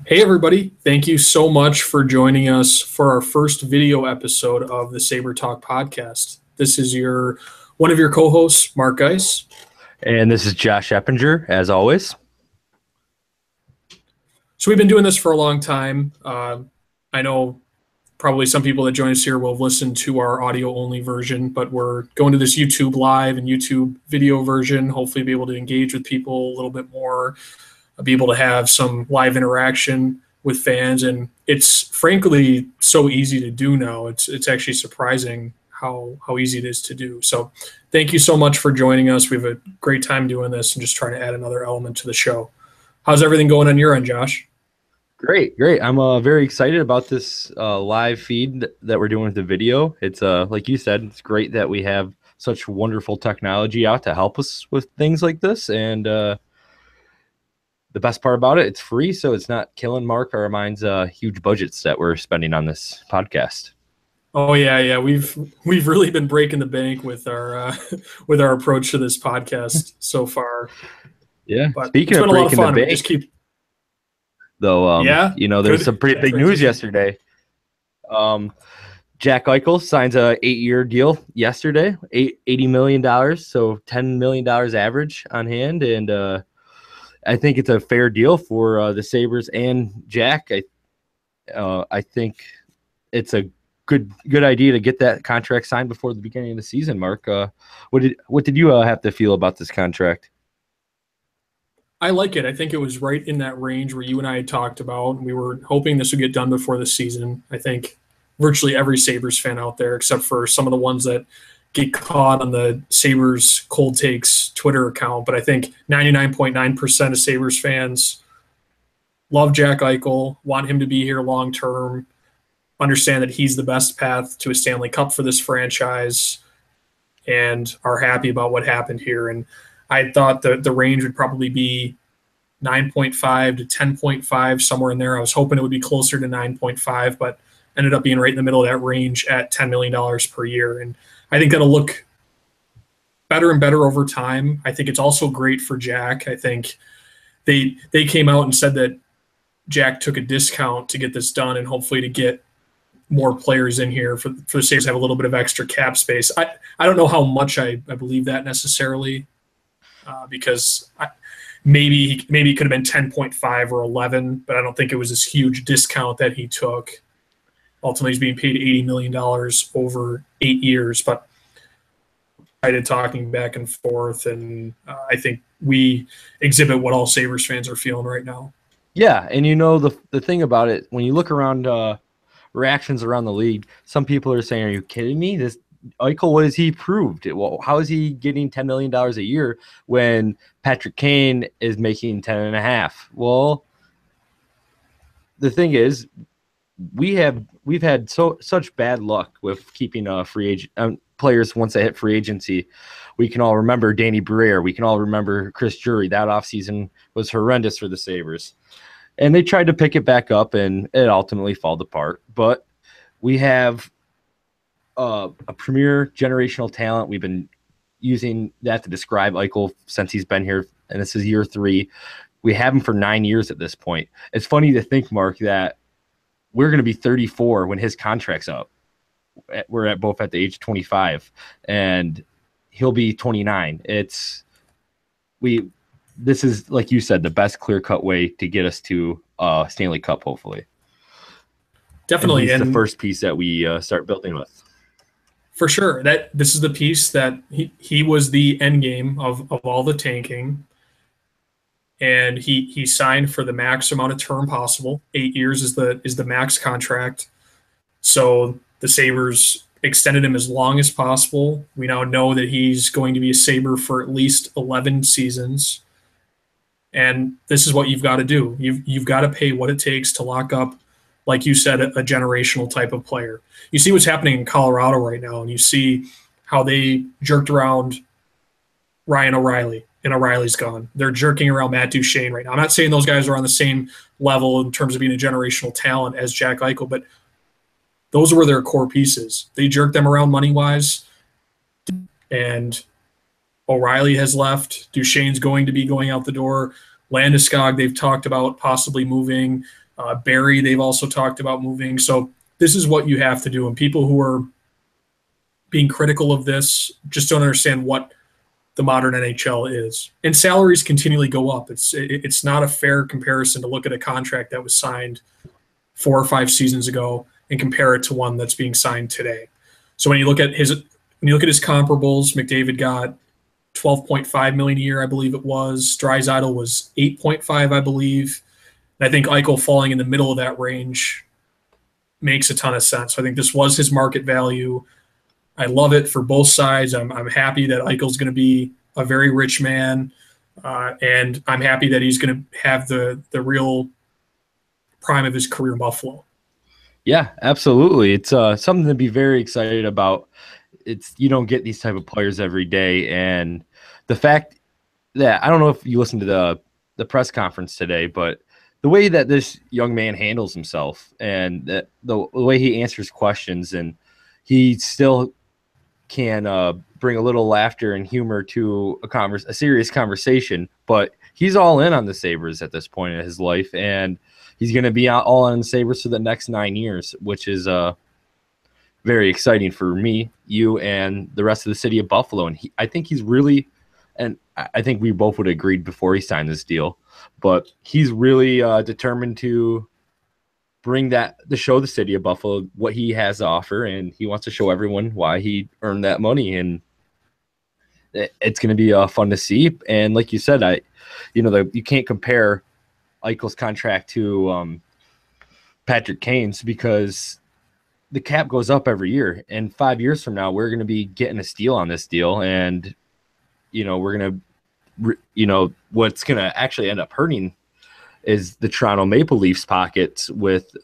Hey, everybody. Thank you so much for joining us for our first video episode of the SabreTalk podcast. This is one of your co-hosts, Mark Geis. And this is Josh Eppinger, as always. So we've been doing this for a long time. I know probably some people that join us here will have listened to our audio-only version, but we're going to this YouTube live and YouTube video version, hopefully be able to engage with people a little bit more, be able to have some live interaction with fans. And it's frankly so easy to do now. It's actually surprising how easy it is to do. So thank you so much for joining us. We have a great time doing this and just trying to add another element to the show. How's everything going on your end, Josh? Great. I'm very excited about this live feed that we're doing with the video. It's like you said, it's great that we have such wonderful technology out to help us with things like this. And the best part about it, it's free, so it's not killing Mark or mine's huge budgets that we're spending on this podcast. Oh yeah. We've really been breaking the bank with our with our approach to this podcast so far. Yeah. But Speaking of breaking the bank, just keep. Though, there's some pretty big news yesterday. Jack Eichel signs a 8-year deal yesterday, $80 million, so $10 million average on hand, and I think it's a fair deal for the Sabres and Jack. I think it's a good idea to get that contract signed before the beginning of the season. Mark, what did you have to feel about this contract? I like it. I think it was right in that range where you and I had talked about. We were hoping this would get done before the season. I think virtually every Sabres fan out there, except for some of the ones that get caught on the Sabres Cold Takes Twitter account. But I think 99.9% of Sabres fans love Jack Eichel, want him to be here long term, understand that he's the best path to a Stanley Cup for this franchise, and are happy about what happened here. And I thought the range would probably be 9.5 to 10.5, somewhere in there. I was hoping it would be closer to 9.5, but ended up being right in the middle of that range at $10 million per year. And I think that'll look better and better over time. I think it's also great for Jack. I think they came out and said that Jack took a discount to get this done and hopefully to get more players in here for the Sabres to have a little bit of extra cap space. I don't know how much I believe that necessarily. Because maybe it could have been 10.5 or 11, but I don't think it was this huge discount that he took. Ultimately, he's being paid $80 million over 8 years, but I did talking back and forth, and I think we exhibit what all Sabres fans are feeling right now. Yeah, and the thing about it, when you look around reactions around the league, some people are saying, "Are you kidding me? This Eichel, what has he proved? Well, how is he getting $10 million a year when Patrick Kane is making 10.5? Well, the thing is, we've had such bad luck with keeping free agent players once they hit free agency. We can all remember Danny Briere. We can all remember Chris Drury. That offseason was horrendous for the Sabres. And they tried to pick it back up, and it ultimately fell apart. But we have a premier generational talent. We've been using that to describe Eichel since he's been here, and this is year 3. We have him for 9 years at this point. It's funny to think, Mark, that we're going to be 34 when his contract's up. We're both at the age of 25, and he'll be 29. This is, like you said, the best clear-cut way to get us to Stanley Cup, hopefully. Definitely. And he's the first piece that we start building with. For sure. This is the piece that he was the end game of all the tanking. And he signed for the max amount of term possible. 8 years is the max contract. So the Sabres extended him as long as possible. We now know that he's going to be a Sabre for at least 11 seasons. And this is what you've got to do. You've got to pay what it takes to lock up, like you said, a generational type of player. You see what's happening in Colorado right now, and you see how they jerked around Ryan O'Reilly, and O'Reilly's gone. They're jerking around Matt Duchene right now. I'm not saying those guys are on the same level in terms of being a generational talent as Jack Eichel, but those were their core pieces. They jerked them around money-wise, and O'Reilly has left. Duchene's going to be going out the door. Landeskog, they've talked about possibly moving. Barry, they've also talked about moving. So this is what you have to do. And people who are being critical of this just don't understand what the modern NHL is. And salaries continually go up. It's not a fair comparison to look at a contract that was signed 4 or 5 seasons ago and compare it to one that's being signed today. So when you look at his comparables, McDavid got 12.5 million a year, I believe it was. Draisaitl was 8.5, I believe. And I think Eichel falling in the middle of that range makes a ton of sense. So I think this was his market value. I love it for both sides. I'm happy that Eichel's going to be a very rich man, and I'm happy that he's going to have the real prime of his career in Buffalo. Yeah, absolutely. It's something to be very excited about. You don't get these type of players every day, and the fact that I don't know if you listened to the press conference today, but the way that this young man handles himself and the way he answers questions, and he still can bring a little laughter and humor to a serious conversation, but he's all in on the Sabres at this point in his life, and he's going to be all in the Sabres for the next 9 years, which is very exciting for me, you, and the rest of the city of Buffalo. And I think he's really, and I think we both would have agreed before he signed this deal, but he's really determined to show the city of Buffalo what he has to offer, and he wants to show everyone why he earned that money. And it's going to be fun to see. And like you said, you can't compare Eichel's contract to Patrick Kane's because the cap goes up every year. And 5 years from now, we're going to be getting a steal on this deal, and we're going to, what's going to actually end up hurting is the Toronto Maple Leafs pockets with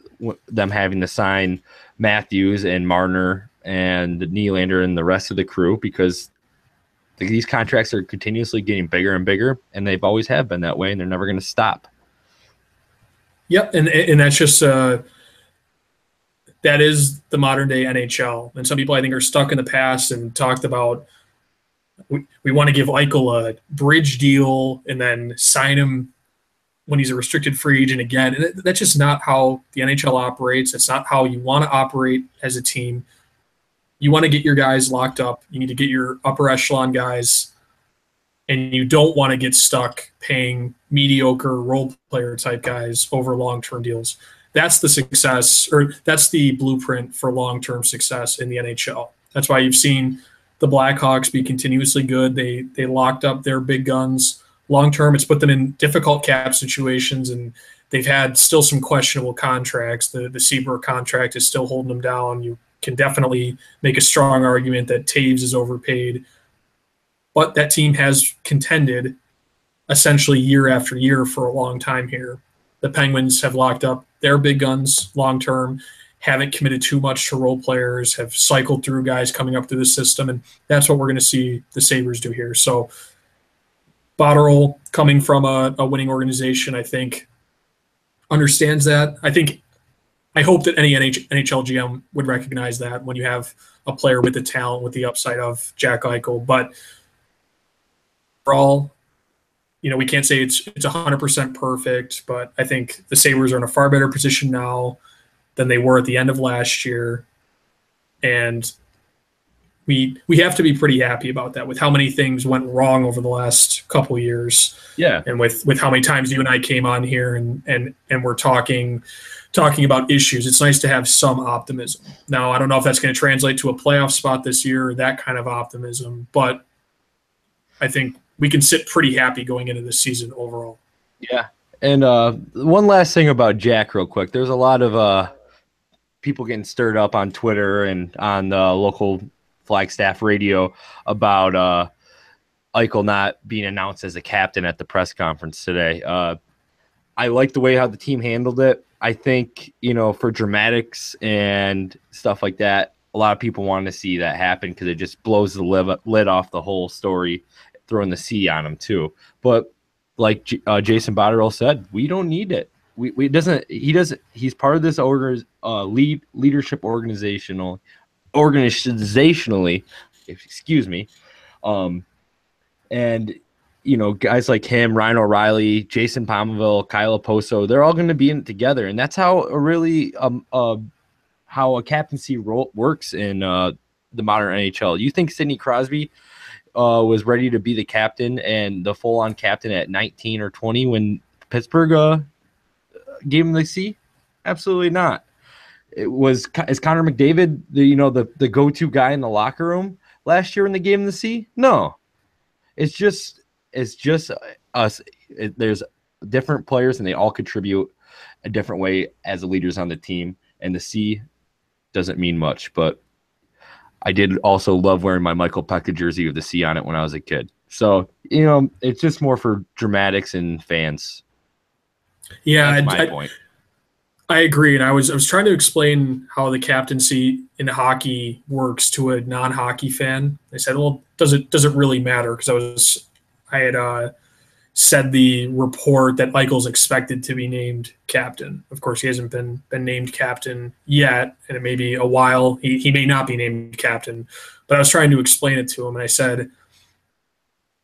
them having to sign Matthews and Marner and Nylander and the rest of the crew, because these contracts are continuously getting bigger and bigger, and they've always have been that way, and they're never going to stop. Yep, and that's just that is the modern day NHL. And some people I think are stuck in the past and talked about we want to give Eichel a bridge deal and then sign him when he's a restricted free agent again. And that's just not how the NHL operates. It's not how you want to operate as a team. You want to get your guys locked up. You need to get your upper echelon guys, and you don't want to get stuck paying mediocre role player type guys over long-term deals. That's the success, or that's the blueprint for long-term success in the NHL. That's why you've seen the Blackhawks be continuously good. They locked up their big guns. Long term, it's put them in difficult cap situations, and they've had still some questionable contracts. The Seabrook contract is still holding them down. You can definitely make a strong argument that Taves is overpaid, but that team has contended essentially year after year for a long time here. The Penguins have locked up their big guns long term, haven't committed too much to role players, have cycled through guys coming up through the system, and that's what we're going to see the Sabres do here. So Botterill, coming from a winning organization, I think understands that. I hope that any NHL GM would recognize that when you have a player with the talent, with the upside of Jack Eichel. But overall, we can't say it's 100% perfect, but I think the Sabres are in a far better position now than they were at the end of last year. And we have to be pretty happy about that with how many things went wrong over the last couple of years. Yeah. And with how many times you and I came on here and we're talking about issues. It's nice to have some optimism. Now, I don't know if that's going to translate to a playoff spot this year or that kind of optimism, but I think we can sit pretty happy going into this season overall. Yeah. And one last thing about Jack real quick. There's a lot of people getting stirred up on Twitter and on the local Flagstaff radio about Eichel not being announced as a captain at the press conference today. I like the way how the team handled it. I think, for dramatics and stuff like that, a lot of people want to see that happen because it just blows the lid off the whole story, throwing the C on him too. But like Jason Botterill said, we don't need it. He's part of this leadership organizationally, excuse me. And guys like him, Ryan O'Reilly, Jason Palmaville, Kyle Oposo, they're all going to be in it together. And that's how how a captaincy role works in the modern NHL. You think Sidney Crosby was ready to be the captain and the full-on captain at 19 or 20 when Pittsburgh gave him the C? Absolutely not. Is Connor McDavid the go-to guy in the locker room last year when they gave him the C? No. It's just us. There's different players and they all contribute a different way as the leaders on the team, and the C doesn't mean much, but I did also love wearing my Michael Pekka jersey with the C on it when I was a kid. So, it's just more for dramatics and fans. Yeah, that's my point. I agree, and I was trying to explain how the captaincy in hockey works to a non-hockey fan. They said, "Well, does it really matter?" Because I had said the report that Eichel's expected to be named captain. Of course, he hasn't been named captain yet, and it may be a while. He may not be named captain, but I was trying to explain it to him, and I said,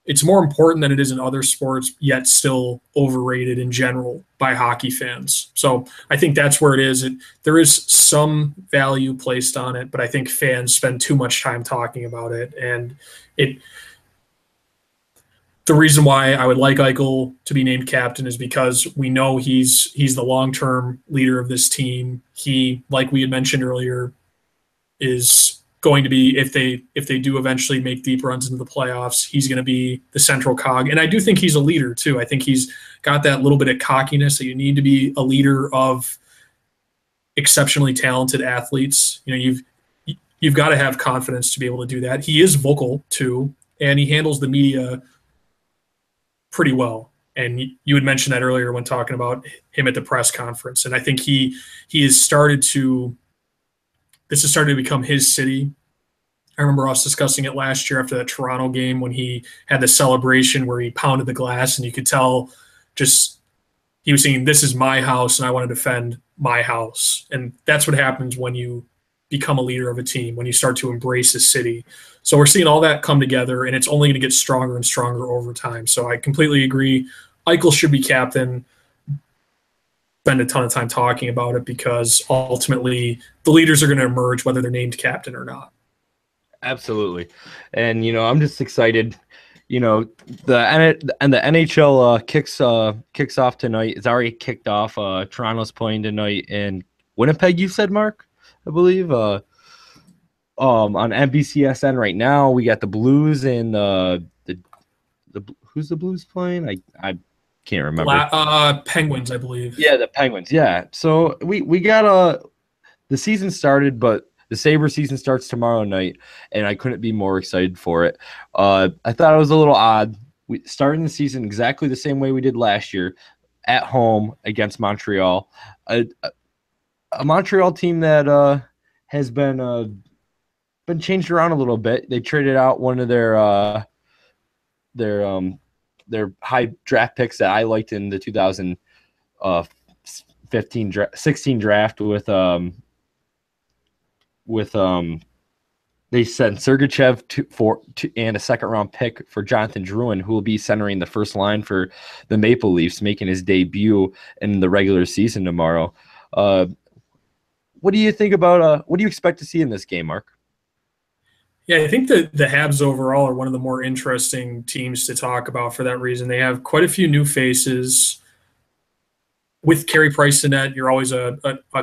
it's more important than it is in other sports, yet still overrated in general by hockey fans. So I think that's where it is. There is some value placed on it, but I think fans spend too much time talking about it. And the reason why I would like Eichel to be named captain is because we know he's the long-term leader of this team. He, like we had mentioned earlier, is going to be, if they do eventually make deep runs into the playoffs, he's going to be the central cog. And I do think he's a leader too. I think he's got that little bit of cockiness that you need to be a leader of exceptionally talented athletes. You've got to have confidence to be able to do that. He is vocal too, and he handles the media pretty well. And you had mentioned that earlier when talking about him at the press conference. And I think he has started to, this has started to become his city. I remember us discussing it last year after that Toronto game when he had the celebration where he pounded the glass, and you could tell just he was saying, "This is my house, and I want to defend my house." And that's what happens when you become a leader of a team, when you start to embrace a city. So we're seeing all that come together, and it's only going to get stronger and stronger over time. So I completely agree. Eichel should be captain. Spend a ton of time talking about it because ultimately the leaders are going to emerge whether they're named captain or not. Absolutely. And I'm just excited. The NHL kicks off tonight. It's already kicked off. Toronto's playing tonight in Winnipeg, you said, Mark, I believe. On NBCSN right now, we got the Blues and the who's the Blues playing? I can't remember. Penguins, I believe. Yeah, the Penguins. Yeah. So we got the season started, but the Sabres season starts tomorrow night, and I couldn't be more excited for it. I thought it was a little odd. We started the season exactly the same way we did last year, at home against Montreal, a Montreal team that has been changed around a little bit. They traded out one of their high draft picks that I liked in the 16 draft with they sent Sergachev and a second round pick for Jonathan Drouin, who will be centering the first line for the Maple Leafs, making his debut in the regular season tomorrow. What do you think about what do you expect to see in this game, Mark? Yeah, I think that the Habs overall are one of the more interesting teams to talk about for that reason. They have quite a few new faces. With Carey Price in net, you're always a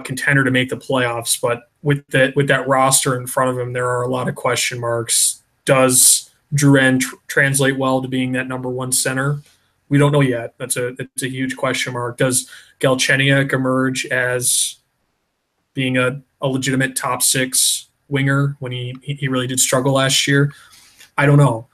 contender to make the playoffs. But with that roster in front of him, there are a lot of question marks. Does Drouin translate well to being that number one center? We don't know yet. It's a huge question mark. Does Galchenyuk emerge as being a legitimate top six winger when he really did struggle last year? I don't know.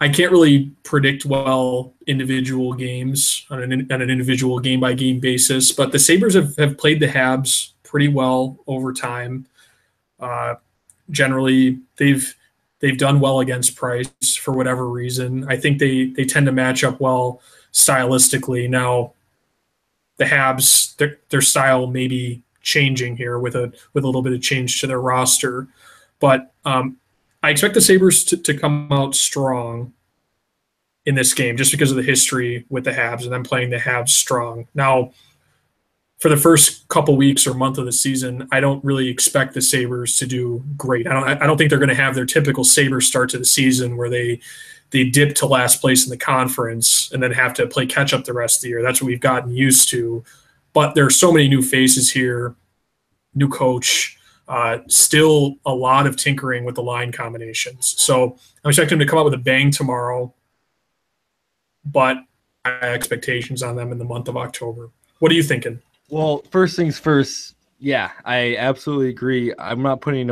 I can't really predict well individual games on an individual game by game basis, but the Sabres have played the Habs pretty well over time. Generally, they've done well against Price for whatever reason. I think they tend to match up well stylistically. Now, the Habs, their style may be changing here with a little bit of change to their roster, but I expect the Sabres to come out strong in this game just because of the history with the Habs and them playing the Habs strong. Now, for the first couple weeks or month of the season, I don't really expect the Sabres to do great. I don't think they're going to have their typical Sabres start to the season where they dip to last place in the conference and then have to play catch up the rest of the year. That's what we've gotten used to. But there are so many new faces here, new coach, still a lot of tinkering with the line combinations. So I'm expecting them to come out with a bang tomorrow, but I have expectations on them in the month of October. What are you thinking? Well, first things first, yeah, I absolutely agree. I'm not putting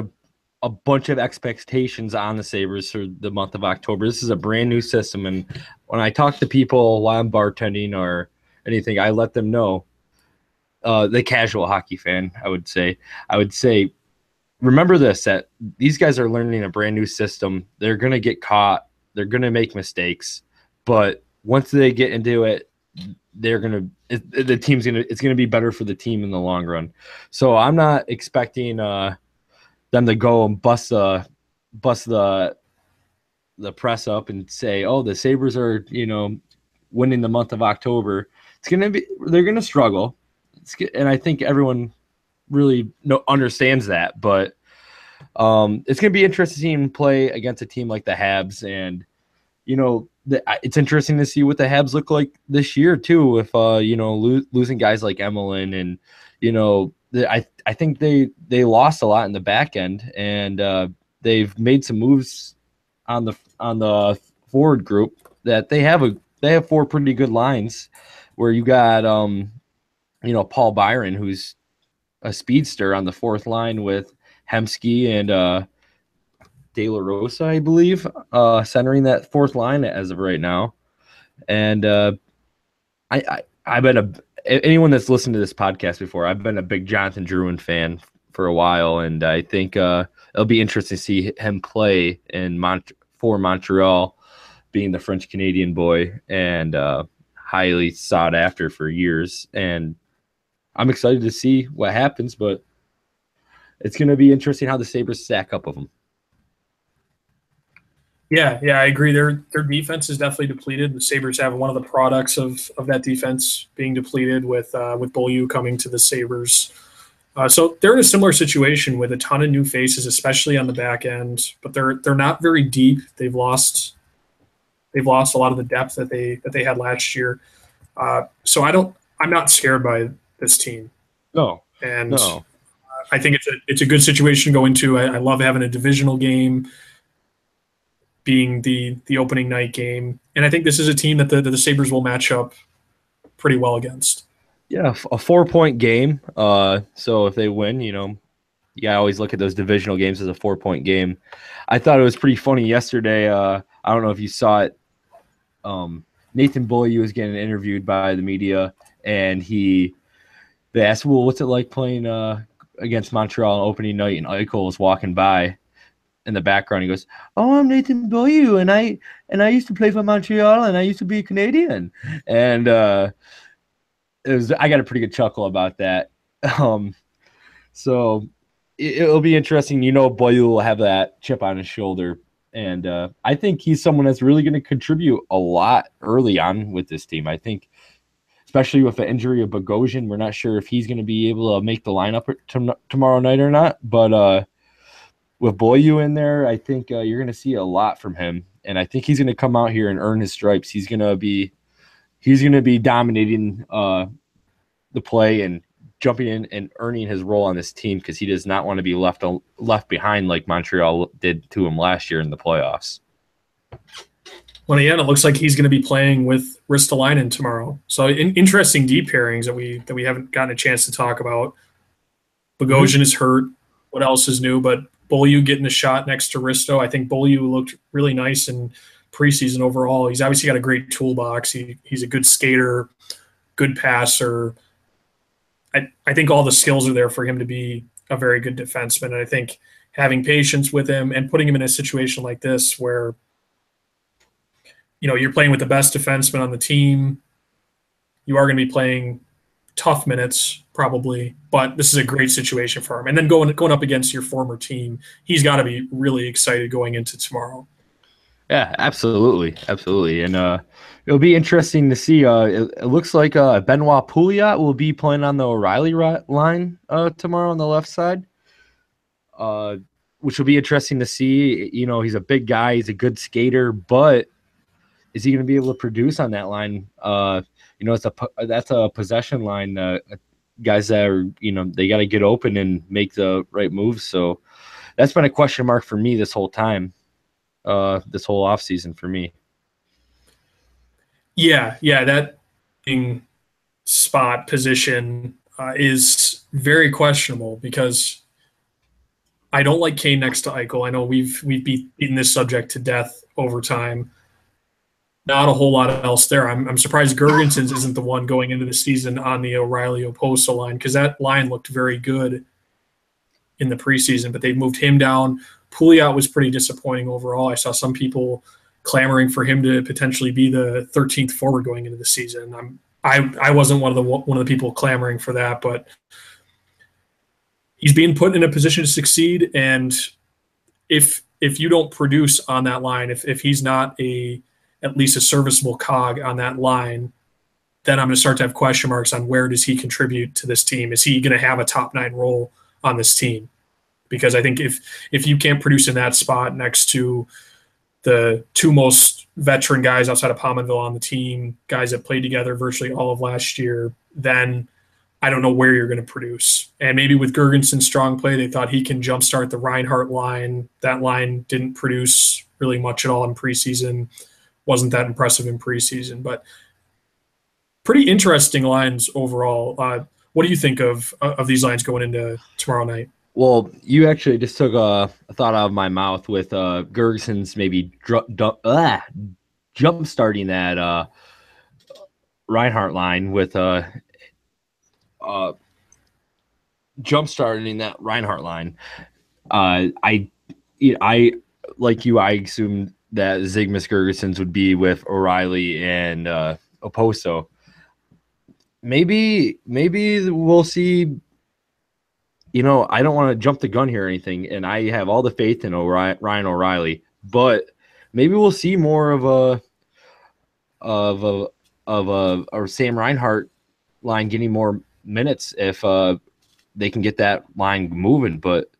a bunch of expectations on the Sabres for the month of October. This is a brand new system. And when I talk to people while I'm bartending or anything, I let them know, the casual hockey fan, I would say, remember this, that these guys are learning a brand new system. They're going to get caught. They're going to make mistakes. But once they get into it, the team's going to, it's going to be better for the team in the long run. So I'm not expecting them to go and bust the press up and say, oh, the Sabres are, winning the month of October. They're going to struggle. And I think everyone really understands that, but it's going to be interesting to see him play against a team like the Habs. And, it's interesting to see what the Habs look like this year too, with, losing guys like Emelin and, I think they lost a lot in the back end, and they've made some moves on the forward group that they have four pretty good lines where you got, Paul Byron, who's a speedster on the fourth line with Hemsky and De La Rosa, I believe, centering that fourth line as of right now. And I've been anyone that's listened to this podcast before, I've been a big Jonathan Drouin fan for a while, and I think it'll be interesting to see him play for Montreal, being the French Canadian boy and highly sought after for years. And I'm excited to see what happens, but it's going to be interesting how the Sabres stack up of them. Yeah, I agree. Their defense is definitely depleted. The Sabres have one of the products of that defense being depleted with Beaulieu coming to the Sabres. So they're in a similar situation with a ton of new faces, especially on the back end. But they're not very deep. They've lost a lot of the depth that they had last year. So I'm not scared by this team. No, I think it's a good situation to go into. I love having a divisional game being the opening night game, and I think this is a team that the Sabres will match up pretty well against. Yeah, a 4-point game. So if they win, you always look at those divisional games as a 4-point game. I thought it was pretty funny yesterday. I don't know if you saw it. Nathan Beaulieu was getting interviewed by the media, and they asked, well, what's it like playing against Montreal on opening night? And Eichel was walking by in the background. He goes, oh, I'm Nathan Beaulieu, and I used to play for Montreal, and I used to be a Canadian. And I got a pretty good chuckle about that. So it'll be interesting. Beaulieu will have that chip on his shoulder. And I think he's someone that's really going to contribute a lot early on with this team. I think, especially with the injury of Bogosian, we're not sure if he's going to be able to make the lineup tomorrow night or not. But with Beaulieu in there, I think you're going to see a lot from him. And I think he's going to come out here and earn his stripes. He's going to be dominating the play and jumping in and earning his role on this team, because he does not want to be left behind like Montreal did to him last year in the playoffs. Well, yeah, it looks like he's going to be playing with Ristolainen tomorrow. So interesting deep pairings that we haven't gotten a chance to talk about. Bogosian is hurt. What else is new? But Beaulieu getting a shot next to Risto. I think Beaulieu looked really nice in preseason overall. He's obviously got a great toolbox. He's a good skater, good passer. I think all the skills are there for him to be a very good defenseman. And I think having patience with him and putting him in a situation like this where, you're playing with the best defenseman on the team, you are going to be playing tough minutes, probably, but this is a great situation for him. And then going up against your former team, he's got to be really excited going into tomorrow. Yeah, absolutely, absolutely, and it'll be interesting to see. It looks like Benoit Pouliot will be playing on the O'Reilly line tomorrow on the left side, uh, which will be interesting to see. You know, he's a big guy, he's a good skater, but is he going to be able to produce on that line? You know, that's a possession line. Guys that are, you know, they got to get open and make the right moves. So that's been a question mark for me this whole time, this whole offseason for me. Yeah, that spot position is very questionable because I don't like Kane next to Eichel. I know we've beaten this subject to death over time. Not a whole lot else there. I'm surprised Gergensons isn't the one going into the season on the O'Reilly Oposo line because that line looked very good in the preseason, but they've moved him down. Pouliot was pretty disappointing overall. I saw some people clamoring for him to potentially be the 13th forward going into the season. I wasn't one of the people clamoring for that, but he's being put in a position to succeed. And if you don't produce on that line, if he's not at least a serviceable cog on that line, then I'm going to start to have question marks on where does he contribute to this team? Is he going to have a top 9 role on this team? Because I think if you can't produce in that spot next to the two most veteran guys outside of Pominville on the team, guys that played together virtually all of last year, then I don't know where you're going to produce. And maybe with Gergenson's strong play, they thought he can jumpstart the Reinhart line. That line didn't produce really much at all in preseason. Wasn't that impressive in preseason, but pretty interesting lines overall. What do you think of these lines going into tomorrow night? Well, you actually just took a thought out of my mouth with Gergson's maybe jump starting that Reinhardt line with jump starting that Reinhardt line. I like you. I assumed that Zygmunt Gergensons would be with O'Reilly and Oposo. Maybe we'll see. You know, I don't want to jump the gun here or anything, and I have all the faith in Ryan O'Reilly, but maybe we'll see more of a Sam Reinhart line getting more minutes if they can get that line moving. But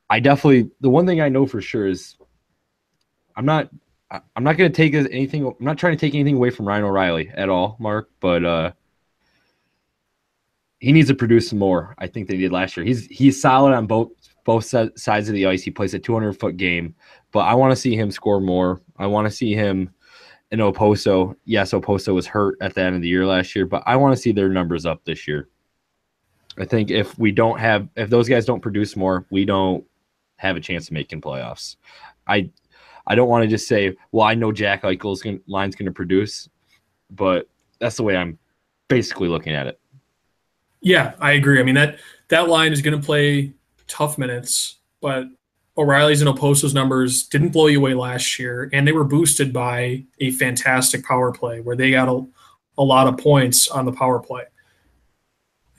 the one thing I know for sure is I'm not going to take anything. I'm not trying to take anything away from Ryan O'Reilly at all, Mark, but he needs to produce some more. I think they did last year. He's solid on both sides of the ice. He plays a 200-foot game, but I want to see him score more. I want to see him in Oposo. Yes, Oposo was hurt at the end of the year last year, but I want to see their numbers up this year. I think if those guys don't produce more, we don't have a chance of making playoffs. I don't want to just say, well, I know Jack Eichel's line's going to produce, but that's the way I'm basically looking at it. Yeah, I agree. I mean, that line is going to play tough minutes, but O'Reilly's and Oposo's numbers didn't blow you away last year, and they were boosted by a fantastic power play where they got a lot of points on the power play.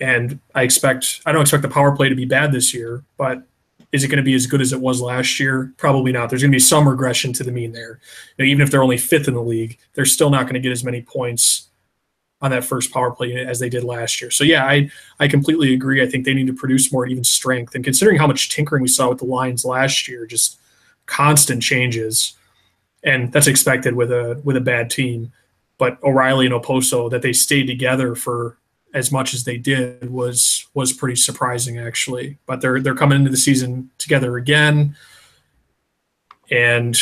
And I don't expect the power play to be bad this year, but is it going to be as good as it was last year? Probably not. There's going to be some regression to the mean there. You know, even if they're only 5th in the league, they're still not going to get as many points on that first power play as they did last year. So yeah, I completely agree. I think they need to produce more at even strength. And considering how much tinkering we saw with the lines last year, just constant changes, and that's expected with a bad team. But O'Reilly and Oposo, that they stayed together for as much as they did was pretty surprising actually. But they're coming into the season together again, and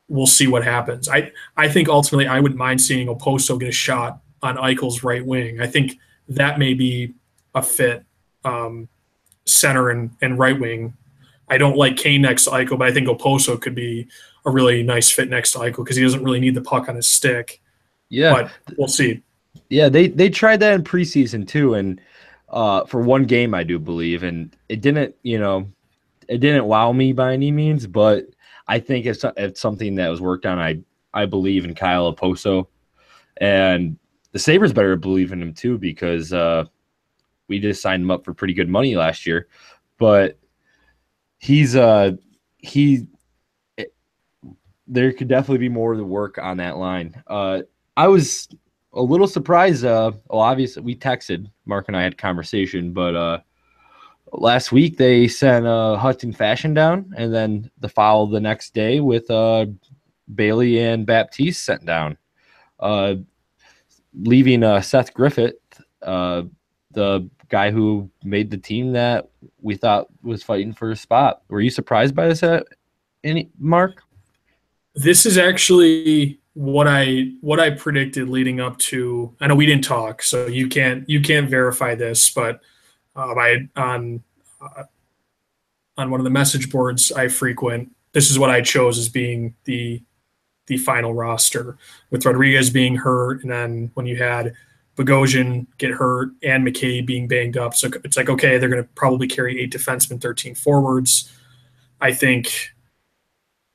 we'll see what happens. I think ultimately I wouldn't mind seeing Oposo get a shot on Eichel's right wing. I think that may be a fit, center and right wing. I don't like Kane next to Eichel, but I think Oposo could be a really nice fit next to Eichel because he doesn't really need the puck on his stick. Yeah, but we'll see. Yeah, they tried that in preseason too, and for one game I do believe, and it didn't wow me by any means, but I think it's something that was worked on. I believe in Kyle Oposo, and the Sabres better believe in him too because we just signed him up for pretty good money last year, but he's he there could definitely be more of the work on that line. I was a little surprised. Well, obviously we texted, Mark and I had a conversation, but last week they sent Hudson Fashion down, and then the foul the next day with Bailey and Baptiste sent down, leaving Seth Griffith, the guy who made the team that we thought was fighting for a spot. Were you surprised by this, Mark? This is actually what I predicted leading up to. I know we didn't talk, so you can't verify this, but I on one of the message boards I frequent, this is what I chose as being the final roster, with Rodriguez being hurt, and then when you had Bogosian get hurt and McKay being banged up. So it's like, okay, they're going to probably carry 8 defensemen, 13 forwards. I think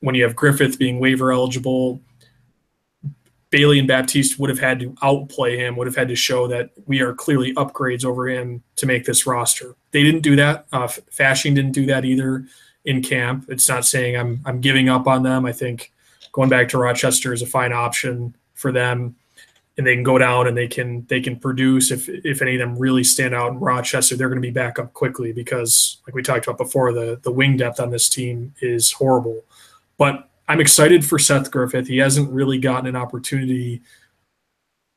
when you have Griffith being waiver eligible, Bailey and Baptiste would have had to outplay him, would have had to show that we are clearly upgrades over him to make this roster. They didn't do that. Fashing didn't do that either in camp. It's not saying I'm giving up on them. I think going back to Rochester is a fine option for them, and they can go down and they can produce. If any of them really stand out in Rochester, they're going to be back up quickly because, like we talked about before, the wing depth on this team is horrible. But I'm excited for Seth Griffith. He hasn't really gotten an opportunity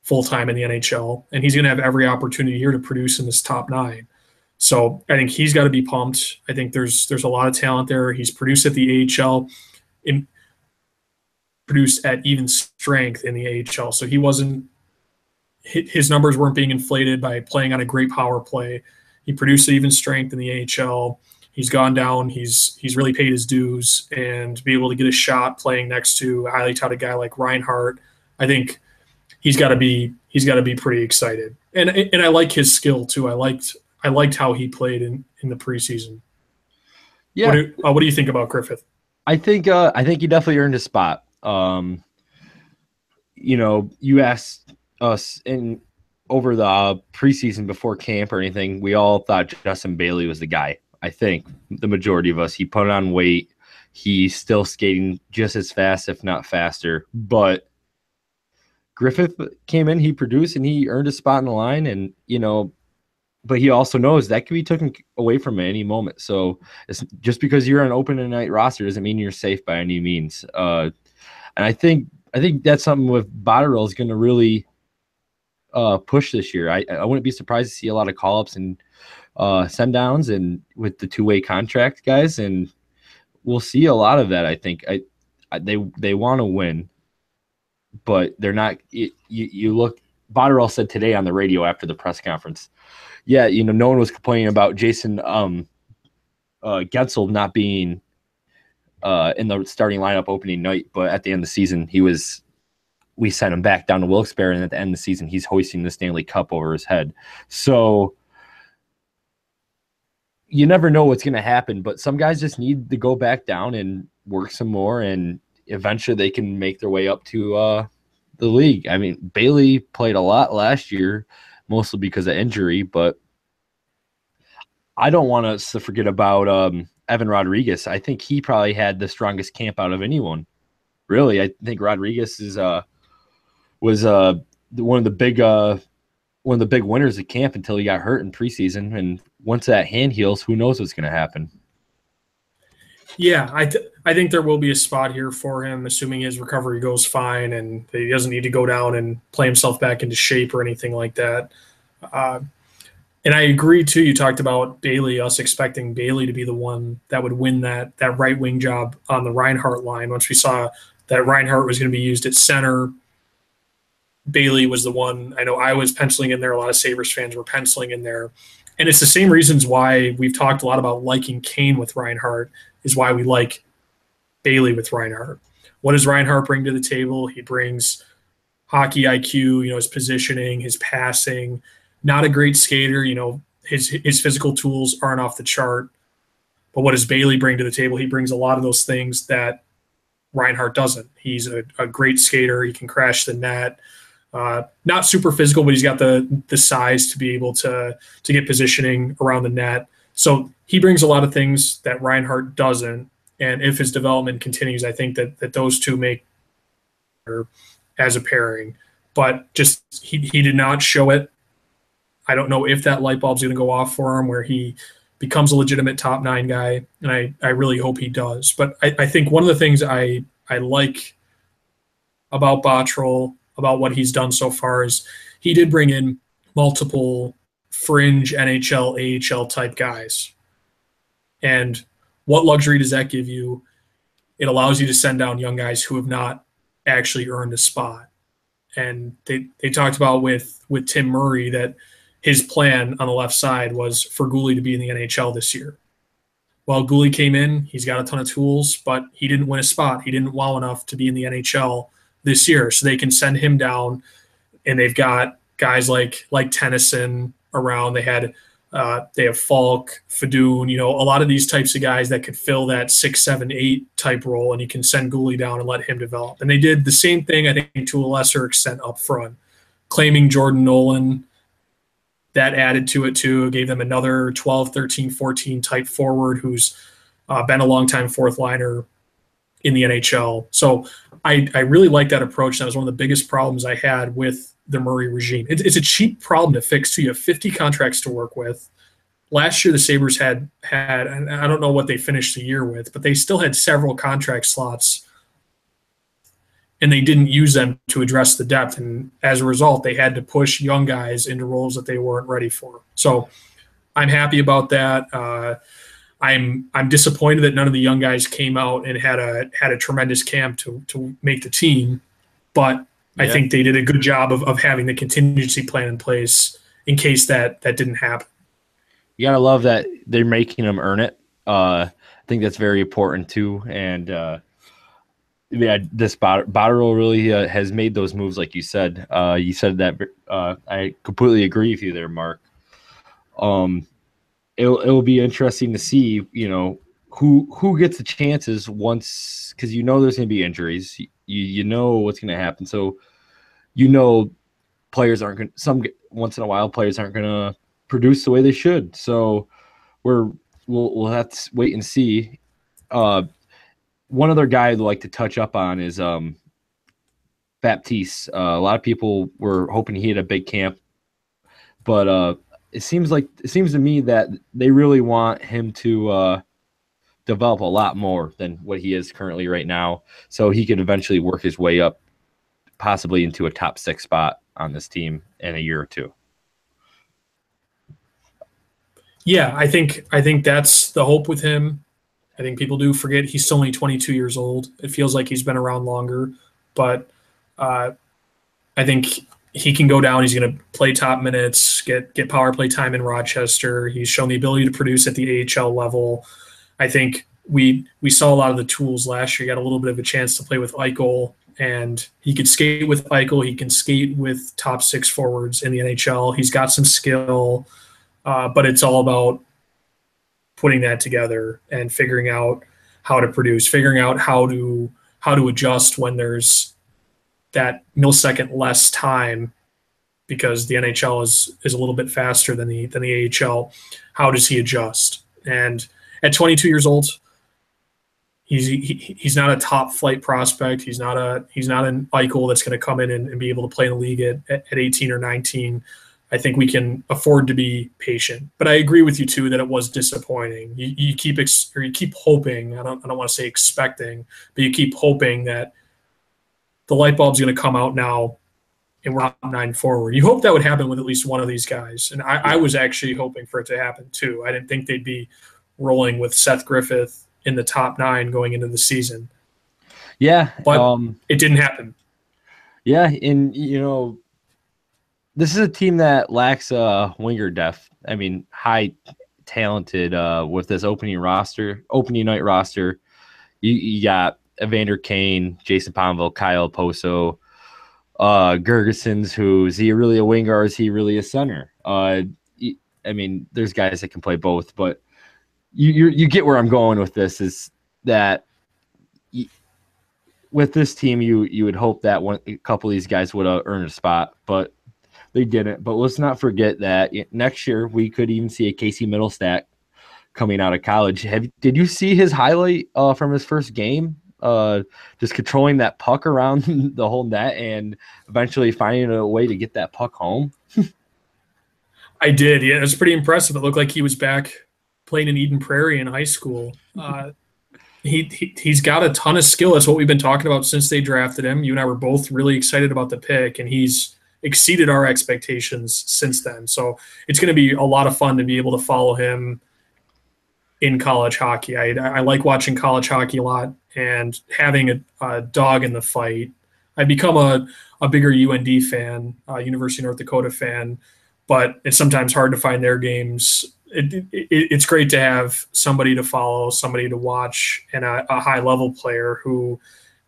full-time in the NHL, and he's going to have every opportunity here to produce in this top 9. So I think he's got to be pumped. I think there's a lot of talent there. He's produced at the AHL, produced at even strength in the AHL. So his numbers weren't being inflated by playing on a great power play. He produced at even strength in the AHL. He's gone down. He's really paid his dues, and to be able to get a shot playing next to a highly touted guy like Reinhart, I think he's got to be pretty excited. And I like his skill too. I liked how he played in the preseason. Yeah. What do you think about Griffith? I think he definitely earned a spot. You asked us over the preseason before camp or anything, we all thought Justin Bailey was the guy. I think the majority of us, he put on weight. He's still skating just as fast, if not faster. But Griffith came in, he produced, and he earned a spot in the line. And, but he also knows that could be taken away from him at any moment. So it's just because you're on an open night roster doesn't mean you're safe by any means. And I think that's something with Botterill is going to really push this year. I wouldn't be surprised to see a lot of call-ups and send downs and with the two-way contract guys, and we'll see a lot of that. I think they want to win, but they're not. You look. Botterill said today on the radio after the press conference, no one was complaining about Jason Getzel not being in the starting lineup opening night, but at the end of the season, we sent him back down to Wilkes-Barre, and at the end of the season, he's hoisting the Stanley Cup over his head. So you never know what's going to happen, but some guys just need to go back down and work some more, and eventually they can make their way up to the league. I mean, Bailey played a lot last year, mostly because of injury, but I don't want us to forget about Evan Rodriguez. I think he probably had the strongest camp out of anyone. Really, I think Rodriguez was one of the big winners of camp until he got hurt in preseason. And once that hand heals, who knows what's going to happen? Yeah, I think there will be a spot here for him, assuming his recovery goes fine and he doesn't need to go down and play himself back into shape or anything like that. And I agree, too. You talked about Bailey, us expecting Bailey to be the one that would win that right wing job on the Reinhart line. Once we saw that Reinhart was going to be used at center, Bailey was the one. I know I was penciling in there. A lot of Sabres fans were penciling in there. And it's the same reasons why we've talked a lot about liking Kane with Reinhart is why we like Bailey with Reinhart. What does Reinhart bring to the table? He brings hockey IQ, his positioning, his passing. Not a great skater, his physical tools aren't off the chart. But what does Bailey bring to the table? He brings a lot of those things that Reinhart doesn't. He's a great skater. He can crash the net. Not super physical, but he's got the size to be able to get positioning around the net. So he brings a lot of things that Reinhart doesn't. And if his development continues, I think that those two make as a pairing. But just he did not show it. I don't know if that light bulb's going to go off for him where he becomes a legitimate top nine guy, and I really hope he does. But I think one of the things I like about Bottrell, about what he's done so far, is he did bring in multiple fringe NHL, AHL type guys. And what luxury does that give you? It allows you to send down young guys who have not actually earned a spot. And they talked about with Tim Murray that his plan on the left side was for Gooley to be in the NHL this year. Well, Gooley came in, he's got a ton of tools, but he didn't win a spot. He didn't wow enough to be in the NHL this year. So they can send him down, and they've got guys like Tennyson around. They have Falk, Fadoon, a lot of these types of guys that could fill that 6, 7, 8 type role, and you can send Gooley down and let him develop. And they did the same thing, I think, to a lesser extent up front, claiming Jordan Nolan. That added to it too, gave them another 12, 13, 14 type forward who's been a long-time fourth liner in the NHL. So I really like that approach. That was one of the biggest problems I had with the Murray regime. It's a cheap problem to fix too. You have 50 contracts to work with. Last year the Sabres had, and I don't know what they finished the year with, but they still had several contract slots, and they didn't use them to address the depth. And as a result, they had to push young guys into roles that they weren't ready for. So I'm happy about that. I'm disappointed that none of the young guys came out and had a tremendous camp to make the team, but I think they did a good job of having the contingency plan in place in case that didn't happen. You gotta love that they're making them earn it. I think that's very important too. And this Bottrell really has made those moves, like you said. You said that. I completely agree with you there, Mark. It'll be interesting to see, who gets the chances once, because there's going to be injuries. You know what's going to happen. So players aren't going. Once in a while, players aren't going to produce the way they should. So we'll have to wait and see. One other guy I'd like to touch up on is Baptiste. A lot of people were hoping he had a big camp, but it seems to me that they really want him to develop a lot more than what he is currently right now, so he could eventually work his way up, possibly into a top 6 spot on this team in a year or two. Yeah, I think that's the hope with him. I think people do forget he's still only 22 years old. It feels like he's been around longer, but I think he can go down. He's going to play top minutes, get power play time in Rochester. He's shown the ability to produce at the AHL level. I think we saw a lot of the tools last year. He got a little bit of a chance to play with Eichel, and he could skate with Eichel. He can skate with top 6 forwards in the NHL. He's got some skill, but it's all about putting that together and figuring out how to produce, figuring out how to adjust when there's that millisecond less time, because the NHL is a little bit faster than the AHL. How does he adjust? And at 22 years old, he's not a top flight prospect. He's not an Eichel that's going to come in and be able to play in the league at 18 or 19. I think we can afford to be patient. But I agree with you too that it was disappointing. You keep hoping. I don't want to say expecting, but you keep hoping that the light bulb's going to come out now and we're top 9 forward. You hope that would happen with at least one of these guys. And I was actually hoping for it to happen too. I didn't think they'd be rolling with Seth Griffith in the top 9 going into the season. Yeah. But it didn't happen. Yeah. And, this is a team that lacks winger depth. I mean, high talented with this opening night roster. You got Evander Kane, Jason Ponville, Kyle Poso, Gergesons, is he really a winger or is he really a center? I mean, there's guys that can play both, but you get where I'm going with this, is that with this team, you would hope that a couple of these guys would have earned a spot, but they didn't. But let's not forget that next year we could even see a Casey Middlestat coming out of college. Did you see his highlight from his first game? Just controlling that puck around the whole net and eventually finding a way to get that puck home. I did. Yeah, it was pretty impressive. It looked like he was back playing in Eden Prairie in high school. He's got a ton of skill. That's what we've been talking about since they drafted him. You and I were both really excited about the pick, and he's exceeded our expectations since then. So it's going to be a lot of fun to be able to follow him in college hockey. I like watching college hockey a lot, and having a dog in the fight. I've become a bigger UND fan, University of North Dakota fan, but it's sometimes hard to find their games. It's great to have somebody to follow, somebody to watch, and a high-level player who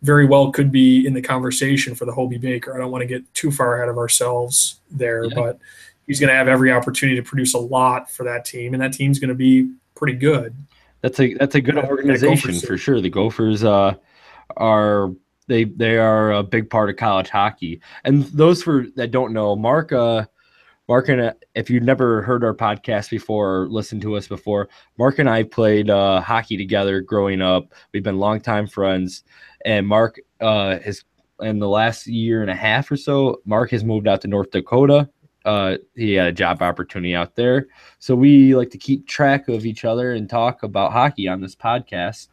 very well could be in the conversation for the Hobey Baker. I don't want to get too far ahead of ourselves there, but he's going to have every opportunity to produce a lot for that team, and that team's going to be pretty good. That's a good organization for sure. The Gophers are they are a big part of college hockey. And those that don't know, Mark and if you've never heard our podcast before or listened to us before, Mark and I played hockey together growing up. We've been longtime friends, and Mark has in the last year and a half or so, Mark has moved out to North Dakota. He had a job opportunity out there. So we like to keep track of each other and talk about hockey on this podcast,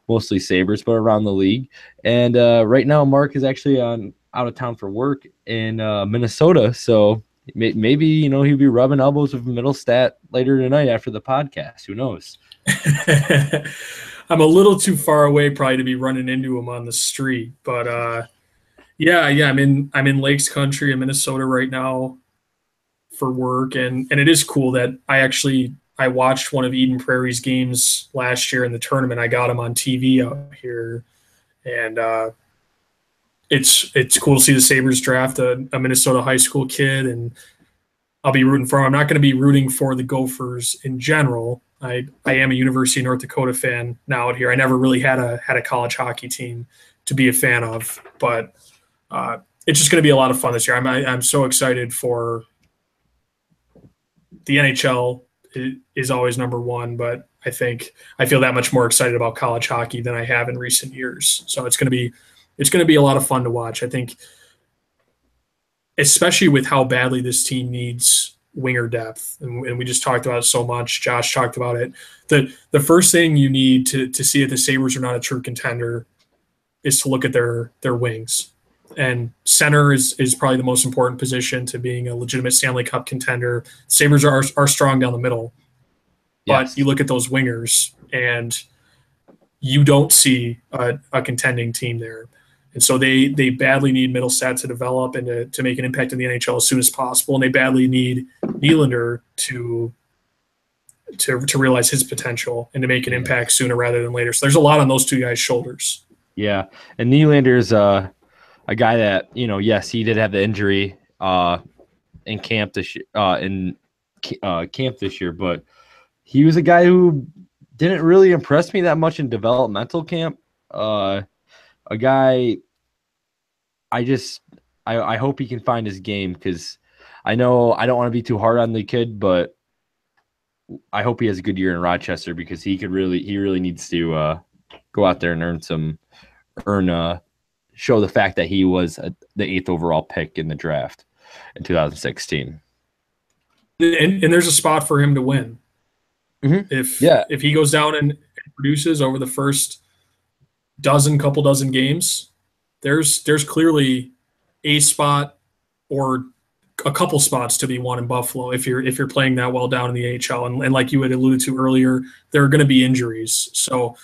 mostly Sabres, but around the league. And right now, Mark is actually out of town for work in Minnesota. So maybe, he'll be rubbing elbows with Middlestat later tonight after the podcast. Who knows? I'm a little too far away probably to be running into him on the street, but yeah, I'm in Lakes Country in Minnesota right now for work, and it is cool that I watched one of Eden Prairie's games last year in the tournament. I got him on TV out here, and it's cool to see the Sabres draft a Minnesota high school kid, and I'll be rooting for him. I'm not going to be rooting for the Gophers in general. I am a University of North Dakota fan now out here. I never really had a college hockey team to be a fan of, but it's just going to be a lot of fun this year. I'm so excited for the NHL. Is always number one, but I feel that much more excited about college hockey than I have in recent years. So it's going to be a lot of fun to watch. I think, especially with how badly this team needs winger depth, and we just talked about it so much. Josh talked about it. The first thing you need to see if the Sabres are not a true contender is to look at their wings. And center is probably the most important position to being a legitimate Stanley Cup contender. Sabres are strong down the middle. But you look at those wingers, and you don't see a contending team there. And so they badly need Middlestat to develop and to make an impact in the NHL as soon as possible. And they badly need Nylander to realize his potential and to make an impact sooner rather than later. So there's a lot on those two guys' shoulders. Yeah, and Nylander's a guy that, yes, he did have the injury in camp this year, but he was a guy who didn't really impress me that much in developmental camp. A guy, I hope he can find his game, because I know I don't want to be too hard on the kid, but I hope he has a good year in Rochester, because he really needs to go out there and show the fact that he was the 8th overall pick in the draft in 2016. And there's a spot for him to win. Mm-hmm. If he goes down and produces over the first couple dozen games, there's clearly a spot or a couple spots to be won in Buffalo if you're playing that well down in the AHL. And like you had alluded to earlier, there are going to be injuries. So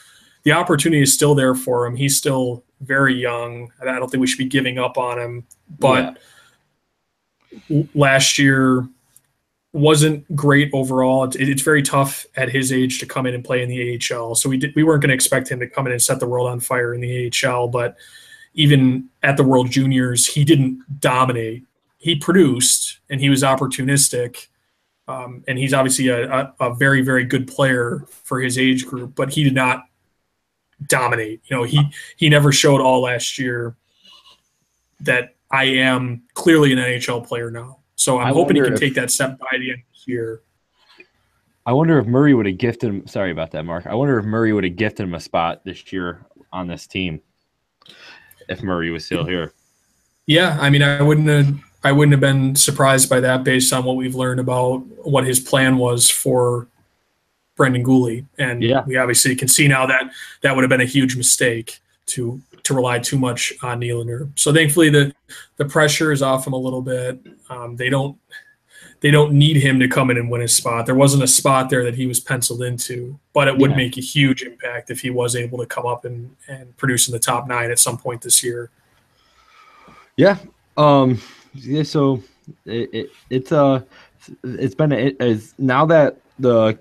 the opportunity is still there for him. He's still very young. I don't think we should be giving up on him. But last year wasn't great overall. It's very tough at his age to come in and play in the AHL. So we weren't going to expect him to come in and set the world on fire in the AHL. But even at the World Juniors, he didn't dominate. He produced, and he was opportunistic. And he's obviously a very, very good player for his age group. But he did not dominate. He never showed all last year that I am clearly an NHL player now. So I'm hoping he can take that step by the end of this year. I wonder if Murray would have gifted him. Sorry about that, Mark. I wonder if Murray would have gifted him a spot this year on this team if Murray was still here. Yeah, I mean, I wouldn't have been surprised by that based on what we've learned about what his plan was for Brendan Gooley. And we obviously can see now that that would have been a huge mistake to rely too much on Nylander. So thankfully the pressure is off him a little bit. They don't need him to come in and win his spot. There wasn't a spot there that he was penciled into, but it would make a huge impact if he was able to come up and produce in the top 9 at some point this year. Yeah. So it's been now that the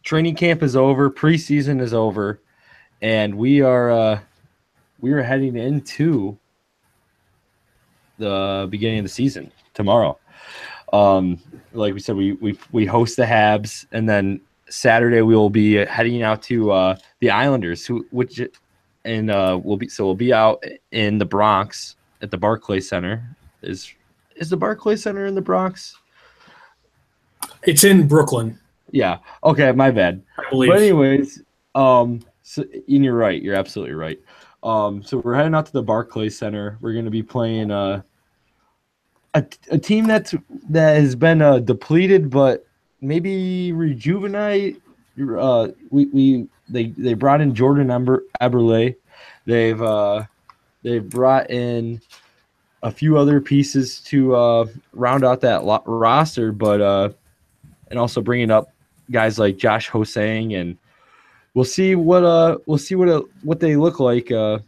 training camp is over, preseason is over, and we are heading into the beginning of the season tomorrow. Like we said, we host the Habs, and then Saturday we will be heading out to the Islanders, we'll be out in the Bronx at the Barclays Center. Is the Barclays Center in the Bronx? It's in Brooklyn. Yeah. Okay, my bad. I believe. But anyways, and you're right. You're absolutely right. So we're heading out to the Barclays Center. We're going to be playing a team that has been depleted, but maybe rejuvenate. They brought in Jordan Eberle. They've brought in a few other pieces to round out that roster, but and also bringing up guys like Josh Hosang, and we'll see what they look like. But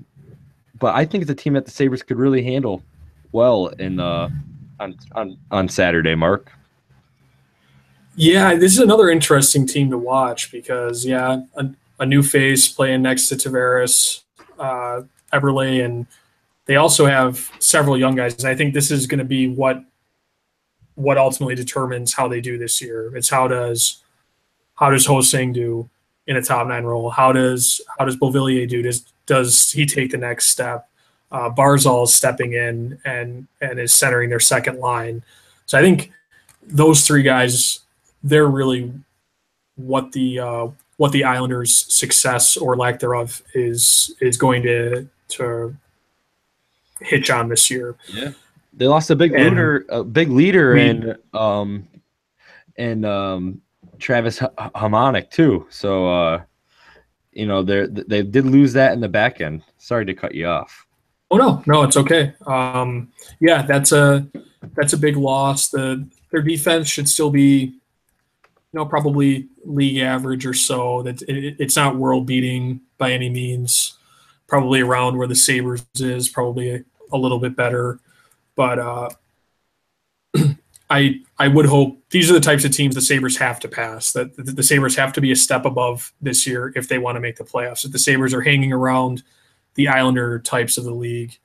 I think it's a team that the Sabres could really handle well in on Saturday, Mark. Yeah, this is another interesting team to watch because a new face playing next to Tavares, Eberle, and they also have several young guys. And I think this is going to be what ultimately determines how they do this year. It's how does Hosang do in a top 9 role? How does Beauvillier do? Does he take the next step? Barzal is stepping in and is centering their second line. So I think those 3 guys, they're really what the Islanders' success or lack thereof is going to hitch on this year. Yeah, they lost a big leader, and Travis Hamonic too. So they did lose that in the back end. Sorry to cut you off. Oh no, it's okay. That's a big loss. Their defense should still be, probably league average or so. That it's not world beating by any means. Probably around where the Sabres is, probably a little bit better. But I would hope these are the types of teams the Sabres have to pass. That the Sabres have to be a step above this year if they want to make the playoffs. If the Sabres are hanging around the Islander types of the league,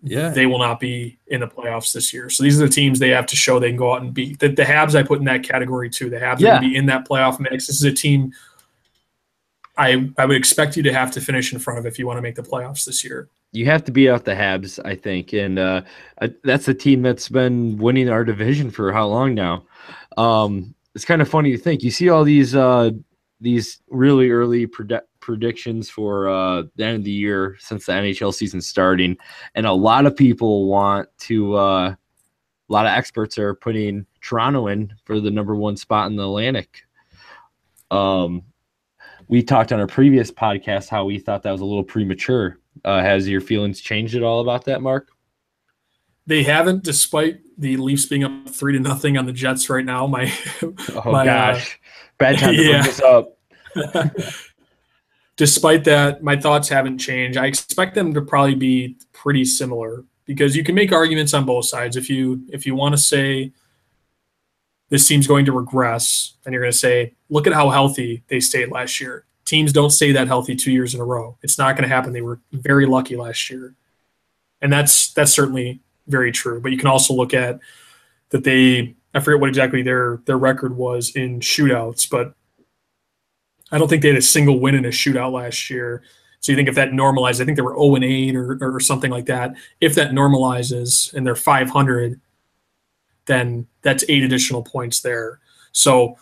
they will not be in the playoffs this year. So these are the teams they have to show they can go out and beat. The Habs I put in that category too. The Habs are going to be in that playoff mix. This is a team I would expect you to have to finish in front of if you want to make the playoffs this year. You have to beat out the Habs, I think, and that's a team that's been winning our division for how long now? It's kind of funny to think. You see all these really early predictions for the end of the year since the NHL season starting, and a lot of people want to. A lot of experts are putting Toronto in for the number 1 spot in the Atlantic. We talked on our previous podcast how we thought that was a little premature. Has your feelings changed at all about that, Mark? They haven't, despite the Leafs being up 3-0 on the Jets right now. Gosh, bad time to bring this up. Despite that, my thoughts haven't changed. I expect them to probably be pretty similar because you can make arguments on both sides. If you want to say this team's going to regress, then you're going to say, look at how healthy they stayed last year. Teams don't stay that healthy 2 years in a row. It's not going to happen. They were very lucky last year. And that's certainly very true. But you can also look at that I forget what exactly their record was in shootouts, but I don't think they had a single win in a shootout last year. So you think if that normalizes, I think they were 0-8 or something like that. If that normalizes and they're 500, then that's 8 additional points there. So,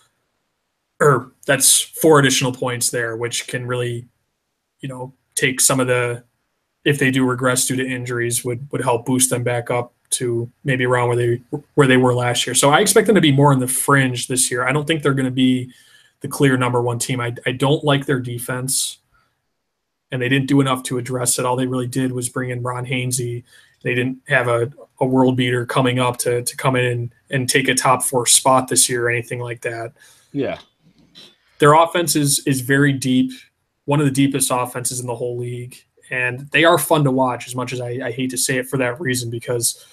or that's 4 additional points there, which can really, take some of the, if they do regress due to injuries, would help boost them back up to maybe around where they were last year. So I expect them to be more in the fringe this year. I don't think they're going to be the clear number one team. I don't like their defense, and they didn't do enough to address it. All they really did was bring in Ron Hainsey. They didn't have a world beater coming up to come in and take a top 4 spot this year or anything like that. Yeah. Their offense is very deep, one of the deepest offenses in the whole league. And they are fun to watch, as much as I hate to say it for that reason, because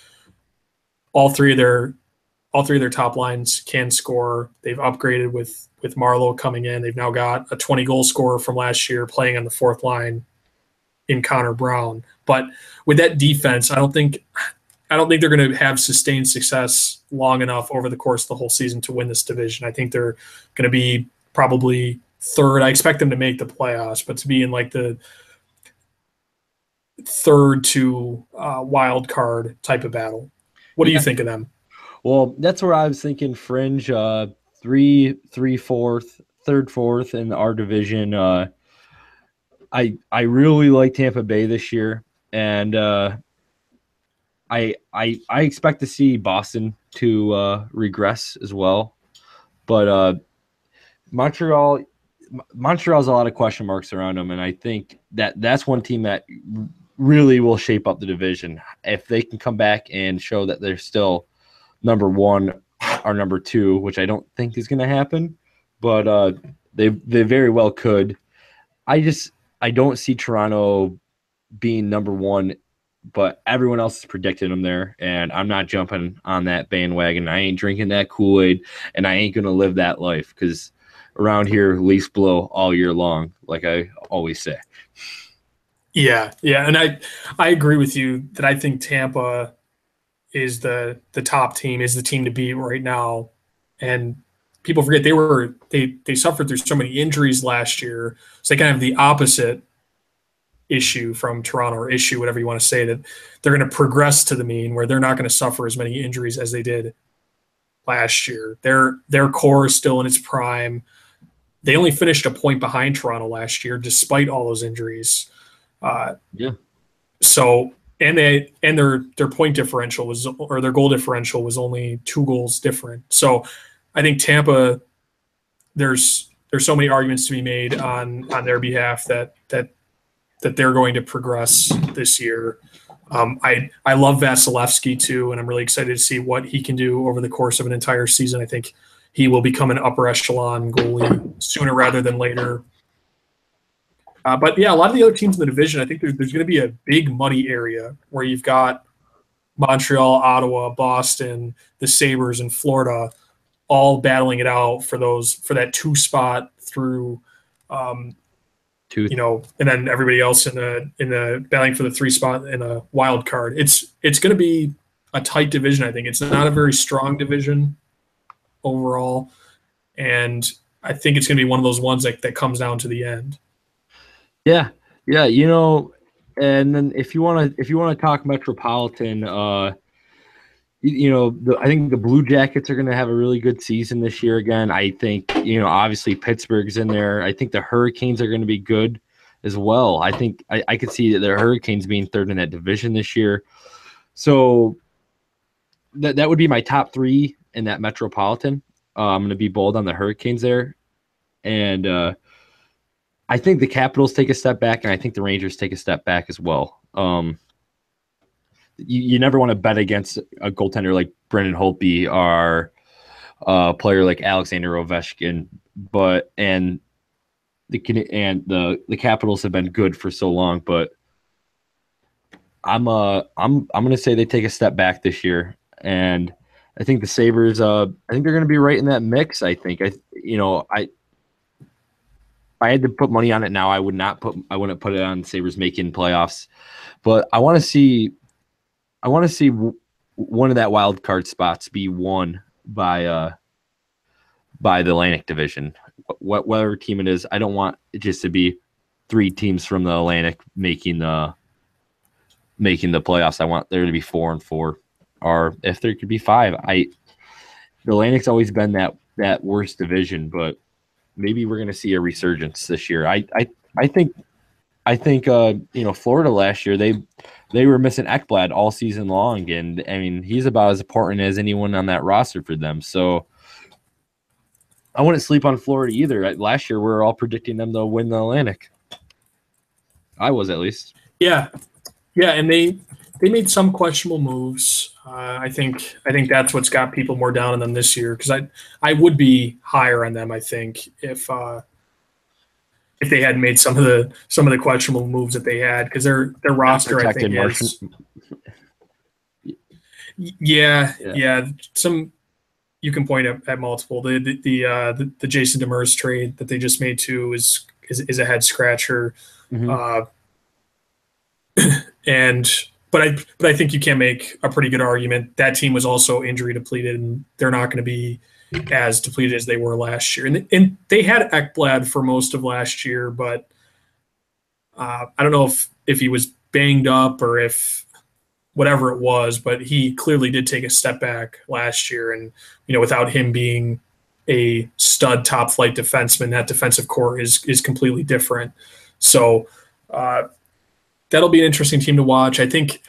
all three of their top lines can score. They've upgraded with Marlowe coming in. They've now got a 20-goal scorer from last year playing on the fourth line in Connor Brown. But with that defense, I don't think they're going to have sustained success long enough over the course of the whole season to win this division. I think they're going to be probably third. I expect them to make the playoffs, but to be in like the third to wild card type of battle. What do you think of them? Well, that's where I was thinking fringe, 3, 4th, third, fourth in our division. I really like Tampa Bay this year, and I expect to see Boston to regress as well, but Montreal's a lot of question marks around them, and I think that's one team that really will shape up the division if they can come back and show that they're still number 1 or number 2, which I don't think is going to happen, but they very well could. I don't see Toronto being number 1, but everyone else is predicting them there, and I'm not jumping on that bandwagon. I ain't drinking that Kool-Aid, and I ain't going to live that life, because around here, Leafs blow all year long, like I always say. Yeah, and I agree with you that I think Tampa is the top team, is the team to beat right now. And people forget they suffered through so many injuries last year. So they kind of have the opposite issue from Toronto, or issue, whatever you want to say, that they're going to progress to the mean where they're not going to suffer as many injuries as they did last year. Their core is still in its prime. They only finished a point behind Toronto last year, despite all those injuries. Yeah. So their point differential was, or their goal differential was only 2 goals different. So I think Tampa, there's so many arguments to be made on their behalf that they're going to progress this year. I love Vasilevsky too, and I'm really excited to see what he can do over the course of an entire season. I think he will become an upper echelon goalie sooner rather than later. But yeah, a lot of the other teams in the division, I think there's going to be a big muddy area where you've got Montreal, Ottawa, Boston, the Sabres, and Florida all battling it out for that 2 spot through, and then everybody else in the battling for the 3 spot in a wild card. It's going to be a tight division. I think it's not a very strong division overall, and I think it's going to be one of those ones that comes down to the end. Yeah. And then if you want to talk Metropolitan, I think the Blue Jackets are going to have a really good season this year again. I think, obviously Pittsburgh's in there. I think the Hurricanes are going to be good as well. I think I could see that the Hurricanes being third in that division this year. So that would be my top 3 in that Metropolitan. I'm going to be bold on the Hurricanes there. And I think the Capitals take a step back, and I think the Rangers take a step back as well. You never want to bet against a goaltender like Brendan Holtby or a player like Alexander Ovechkin, and the Capitals have been good for so long, but I'm going to say they take a step back this year, and I think the Sabres, I think they're going to be right in that mix. I think I had to put money on it now, I wouldn't put it on Sabres making playoffs, but I want to see one of that wild card spots be won by the Atlantic Division, whatever team it is. I don't want it just to be 3 teams from the Atlantic making the playoffs. I want there to be 4 and 4, or if there could be 5. The Atlantic's always been that worst division, but maybe we're going to see a resurgence this year. I think Florida last year they were missing Ekblad all season long, and I mean he's about as important as anyone on that roster for them. So I wouldn't sleep on Florida either. Last year we were all predicting them to win the Atlantic. I was, at least. Yeah, and they made some questionable moves. I think that's what's got people more down on them this year, because I would be higher on them, I think, if they had made some of the questionable moves that they had, because their roster, I think, is yeah. Some you can point at multiple. The Jason Demers trade that they just made too is a head scratcher. Mm-hmm. But I think you can make a pretty good argument. That team was also injury depleted, and they're not going to be as depleted as they were last year. And they had Ekblad for most of last year, but I don't know if he was banged up or if whatever it was, but he clearly did take a step back last year. And, without him being a stud top flight defenseman, that defensive core is completely different. So that'll be an interesting team to watch. I think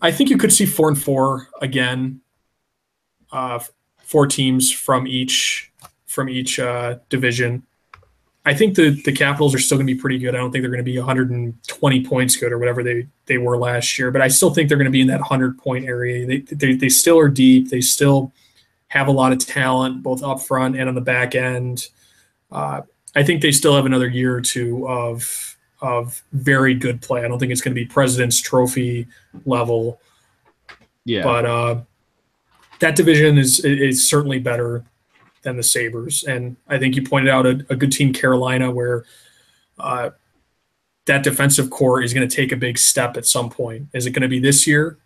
you could see 4 and 4 again. 4 teams from each division. I think the Capitals are still going to be pretty good. I don't think they're going to be 120 points good or whatever they were last year, but I still think they're going to be in that 100-point area. They still are deep. They still have a lot of talent, both up front and on the back end. I think they still have another year or two of very good play. I don't think it's going to be President's Trophy level. Yeah. But that division is certainly better than the Sabres. And I think you pointed out a good team, Carolina, where that defensive core is going to take a big step at some point. Is it going to be this year?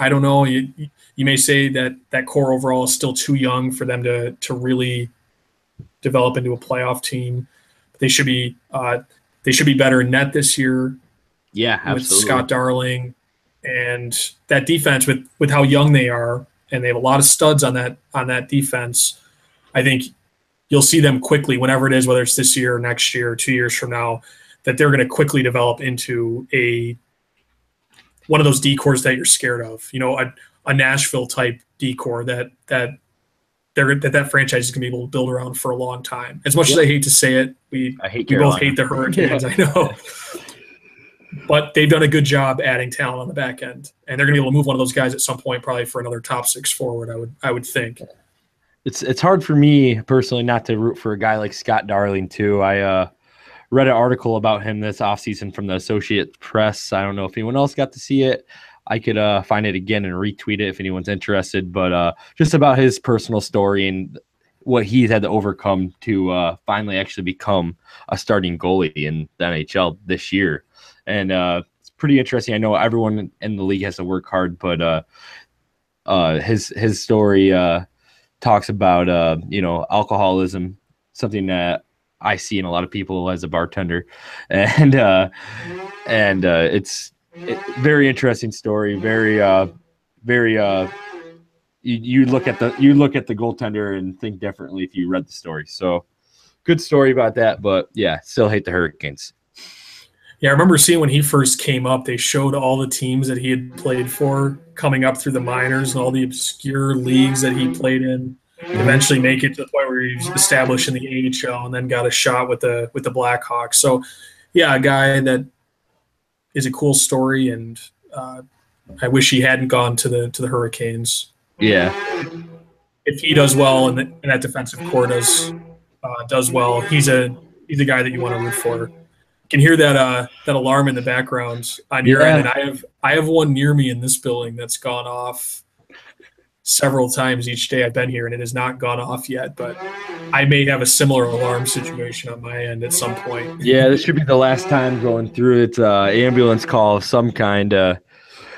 I don't know. You may say that core overall is still too young for them to really develop into a playoff team. But they should be better in net this year. Yeah, absolutely. With Scott Darling and that defense with how young they are, and they have a lot of studs on that defense. I think you'll see them quickly, whenever it is, whether it's this year or next year or 2 years from now, that they're going to quickly develop into one of those decors that you're scared of. A Nashville type decor that franchise is going to be able to build around for a long time. As much as I hate to say it, we both hate the Hurricanes. I know. But they've done a good job adding talent on the back end, and they're going to be able to move one of those guys at some point, probably for another top 6 forward. I would think. It's hard for me personally not to root for a guy like Scott Darling too. I read an article about him this offseason from the Associated Press. I don't know if anyone else got to see it. I could find it again and retweet it if anyone's interested. But just about his personal story and what he's had to overcome to finally actually become a starting goalie in the NHL this year. And it's pretty interesting. I know everyone in the league has to work hard, but his story talks about alcoholism, something that I see in a lot of people as a bartender, and it's very interesting story. Very you look at the goaltender and think differently if you read the story. So good story about that, but yeah, still hate the Hurricanes. Yeah, I remember seeing when he first came up, they showed all the teams that he had played for coming up through the minors and all the obscure leagues that he played in. Eventually make it to the point where he's established in the AHL and then got a shot with the Blackhawks. So, yeah, a guy that is a cool story, and I wish he hadn't gone to the Hurricanes. Yeah. If he does well and that defensive core does well, he's a guy that you want to root for. Can hear that alarm in the background on your end, and I have one near me in this building that's gone off several times each day I've been here, and it has not gone off yet, but I may have a similar alarm situation on my end at some point. Yeah, this should be the last time going through it. Ambulance call of some kind.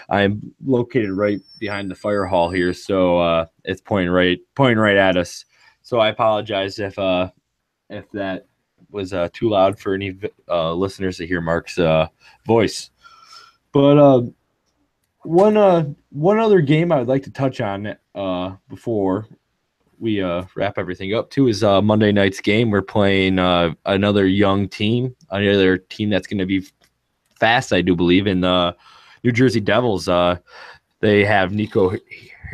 I'm located right behind the fire hall here, so it's pointing right at us. So I apologize if if that was too loud for any listeners to hear Mark's voice. But one other game I would like to touch on before we wrap everything up too is Monday night's game. We're playing another young team, another team that's going to be fast, I do believe, in the New Jersey Devils. They have Nico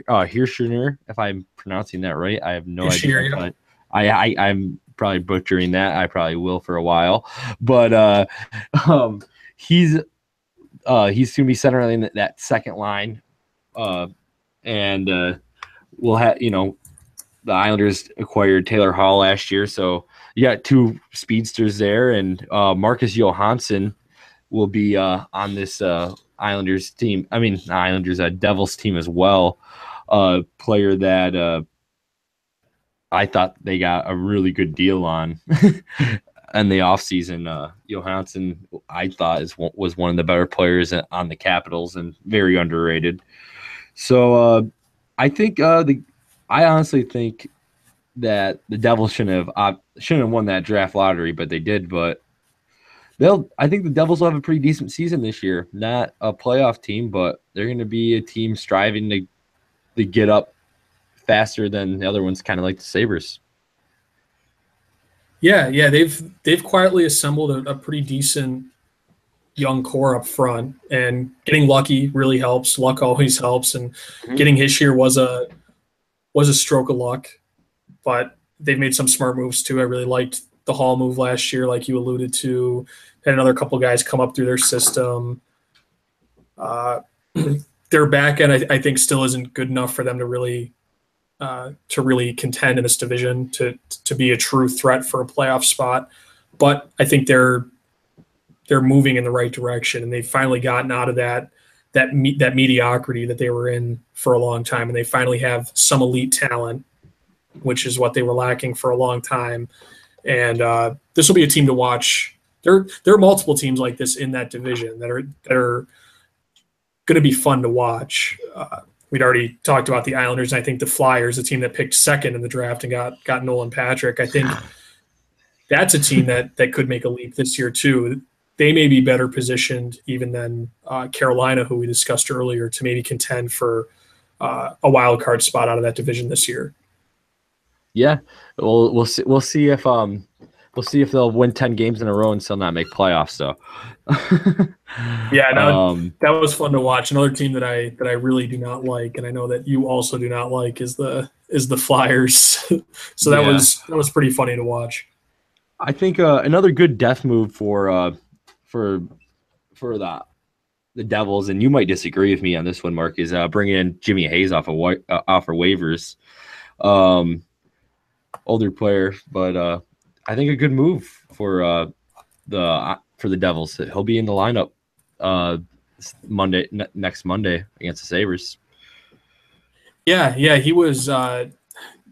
Hirschner, if I'm pronouncing that right. I have no idea, but I'm probably butchering that. I probably will for a while, but he's going to be centering that second line, and we'll have the Islanders acquired Taylor Hall last year, so you got two speedsters there, and Marcus Johansson will be on this Islanders team. I mean, Islanders, Devils team as well. Player that I thought they got a really good deal on in the offseason. Johansson, I thought, was one of the better players on the Capitals and very underrated. So I think I honestly think that the Devils shouldn't have won that draft lottery, but they did. But I think the Devils will have a pretty decent season this year. Not a playoff team, but they're going to be a team striving to get up faster than the other ones, kind of like the Sabres. Yeah, they've quietly assembled a pretty decent young core up front, and getting lucky really helps. Luck always helps, and getting Hischier was a stroke of luck, but they've made some smart moves too. I really liked the Hall move last year, like you alluded to. Had another couple guys come up through their system. Their back end, I think, still isn't good enough for them to really contend in this division to be a true threat for a playoff spot. But I think they're moving in the right direction, and they've finally gotten out of that mediocrity that they were in for a long time, and they finally have some elite talent, which is what they were lacking for a long time. And this will be a team to watch. There are multiple teams like this in that division that are going to be fun to watch. We'd already talked about the Islanders, and I think the Flyers, a team that picked second in the draft and got Nolan Patrick. I think that's a team that could make a leap this year too. They may be better positioned even than Carolina, who we discussed earlier, to maybe contend for a wild card spot out of that division this year. Yeah, we'll see. We'll see if they'll win 10 games in a row and still not make playoffs. So, yeah, that was fun to watch. Another team that I really do not like, and I know that you also do not like, is the Flyers. So that was pretty funny to watch. I think another good death move for the Devils, and you might disagree with me on this one, Mark, is bringing in Jimmy Hayes off waivers. Older player, but I think a good move for the Devils. He'll be in the lineup next Monday against the Sabres. Yeah, he was.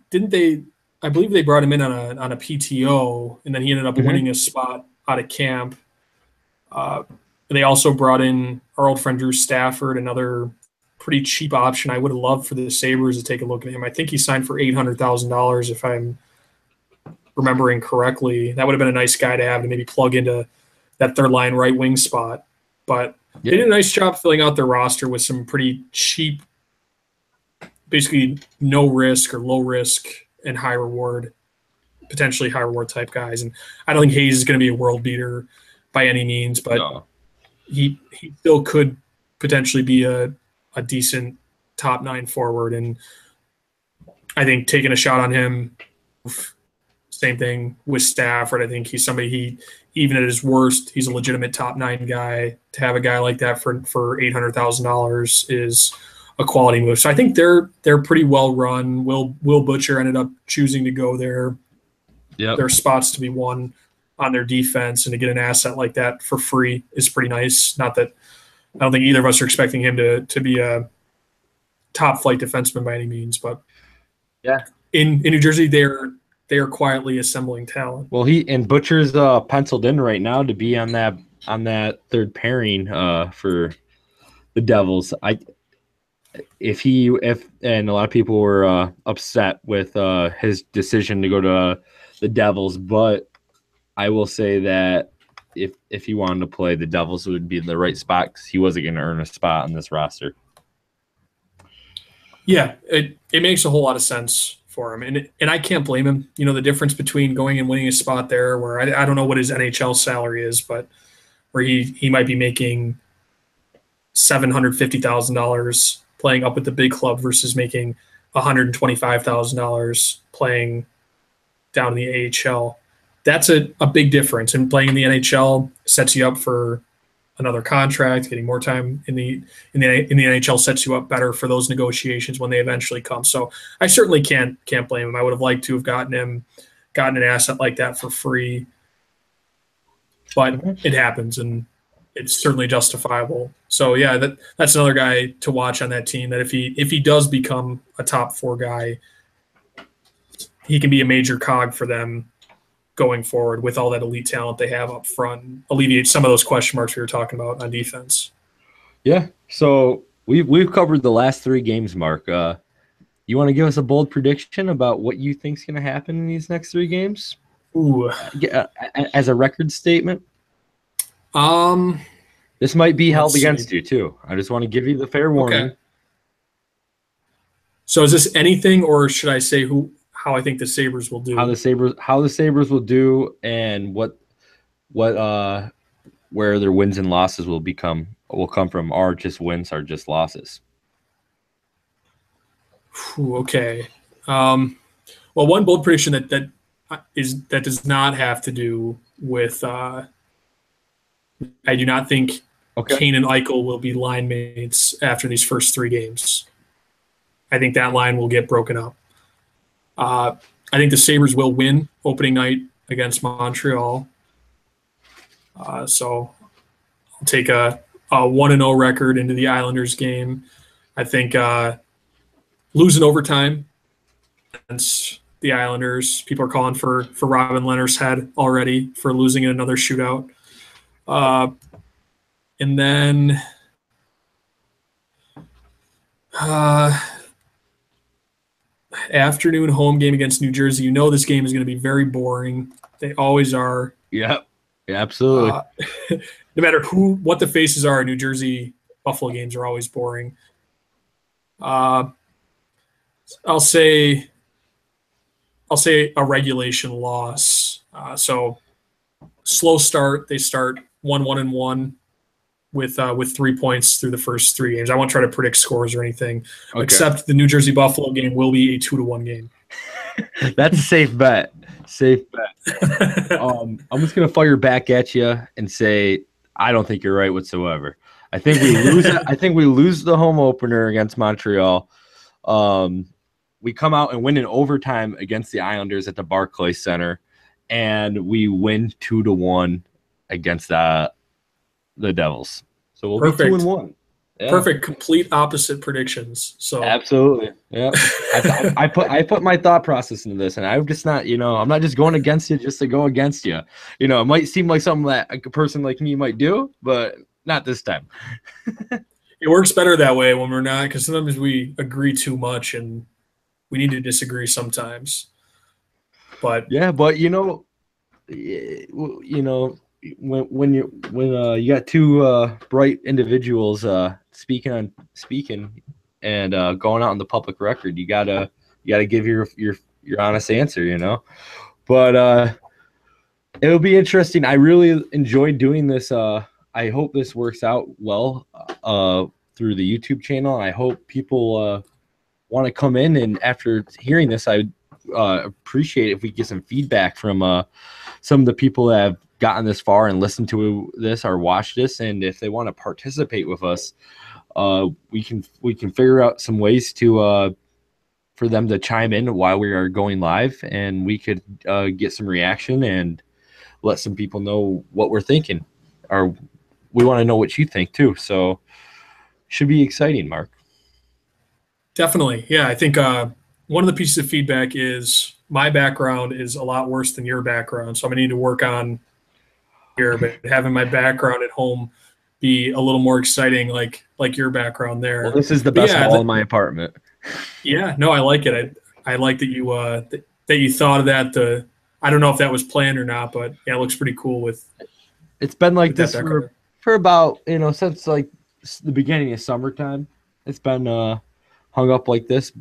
Didn't they? I believe they brought him in on a PTO, and then he ended up winning a spot out of camp. They also brought in our old friend Drew Stafford, another pretty cheap option. I would have loved for the Sabres to take a look at him. I think he signed for $800,000, if I'm remembering correctly. That would have been a nice guy to have to maybe plug into that third line right wing spot. But they did a nice job filling out their roster with some pretty cheap, basically no risk or low risk and high reward, potentially high reward type guys. And I don't think Hayes is going to be a world beater by any means, but he still could potentially be a decent top 9 forward. And I think taking a shot on him, same thing with Stafford. I think he's somebody even at his worst, he's a legitimate top 9 guy. To have a guy like that for $800,000 is a quality move. So I think they're pretty well run. Will Butcher ended up choosing to go there. Yep. There are spots to be won on their defense, and to get an asset like that for free is pretty nice. Not that I don't think either of us are expecting him to be a top flight defenseman by any means, but in New Jersey they are quietly assembling talent. Well, Butcher's penciled in right now to be on that third pairing for the Devils. And a lot of people were upset with his decision to go to the Devils, but I will say that if he wanted to play, the Devils would be in the right spot because he wasn't going to earn a spot on this roster. Yeah, it makes a whole lot of sense for him, and I can't blame him. You know, the difference between going and winning a spot there, where I don't know what his NHL salary is, but where he might be making $750,000 playing up at the big club versus making $125,000 playing down in the AHL. That's a big difference. And playing in the NHL sets you up for another contract, getting more time in the NHL sets you up better for those negotiations when they eventually come. So I certainly can't blame him. I would have liked to have gotten an asset like that for free, but it happens, and it's certainly justifiable. So yeah, that's another guy to watch on that team. That if he does become a top 4 guy, he can be a major cog for them going forward with all that elite talent they have up front, and alleviate some of those question marks we were talking about on defense. Yeah. So we've covered the last 3 games, Mark. You want to give us a bold prediction about what you think is going to happen in these next 3 games? Ooh. As a record statement? This might be held against you too. I just want to give you the fair warning. Okay. So is this anything, or should I say how I think the Sabres will do? How the Sabres will do, and what where their wins and losses will come from, are just wins, are just losses. Okay. Well, one bold prediction that does not have to do with. I do not think Kane and Eichel will be line mates after these first 3 games. I think that line will get broken up. I think the Sabres will win opening night against Montreal. So I'll take a 1-0 record into the Islanders game. I think losing overtime against the Islanders. People are calling for Robin Leonard's head already for losing in another shootout. And then afternoon home game against New Jersey. You know this game is going to be very boring. They always are. Yep. Yeah, absolutely. No matter what the faces are, New Jersey Buffalo games are always boring. I'll say a regulation loss. So slow start. They start 1-1-1 with 3 points through the first 3 games. I won't try to predict scores or anything, except the New Jersey Buffalo game will be a 2-1 game. That's a safe bet. I'm just gonna fire back at you and say I don't think you're right whatsoever. I think we lose. I think we lose the home opener against Montreal. We come out and win in overtime against the Islanders at the Barclays Center, and we win 2-1 against the Devils. So we'll be 2-1. Yeah. Perfect, complete opposite predictions. So absolutely, yeah. I put my thought process into this, and I'm just not, I'm not just going against you just to go against you. It might seem like something that a person like me might do, but not this time. It works better that way when we're not, because sometimes we agree too much, and we need to disagree sometimes. But yeah, but when you got 2 bright individuals speaking and going out on the public record, you gotta give your honest answer, But it'll be interesting. I really enjoyed doing this. I hope this works out well through the YouTube channel. I hope people want to come in, and after hearing this, I appreciate if we get some feedback from some of the people that have gotten this far and listened to this or watched this, and if they want to participate with us, we can figure out some ways to for them to chime in while we are going live, and we could get some reaction and let some people know what we're thinking, or we want to know what you think too. So should be exciting, Mark. Definitely, yeah. I think one of the pieces of feedback is my background is a lot worse than your background, so I'm gonna need to work on here, but having my background at home be a little more exciting, like your background there. Well, this is the best wall in my apartment. Yeah, no, I like it. I like that you thought of that. I don't know if that was planned or not, but yeah, it looks pretty cool with It's been like that this color. for about, since like the beginning of summertime. It's been hung up like this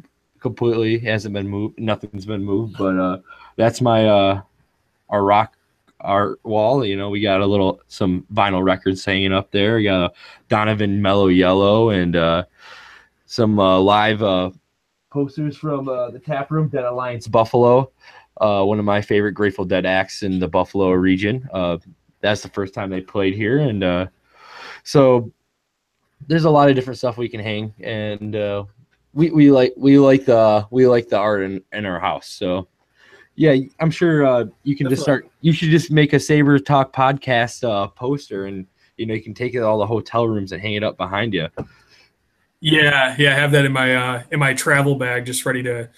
completely. Hasn't been moved. Nothing's been moved. But that's my our rock art wall. We got some vinyl records hanging up there. We got a Donovan Mellow Yellow and some live posters from the tap room, Dead Alliance Buffalo, one of my favorite Grateful Dead acts in the Buffalo region. That's the first time they played here, and so there's a lot of different stuff we can hang, and we like the art in our house. So yeah, I'm sure you can just start. You should just make a Saber Talk podcast poster, and you can take it to all the hotel rooms and hang it up behind you. Yeah, I have that in my travel bag, just ready to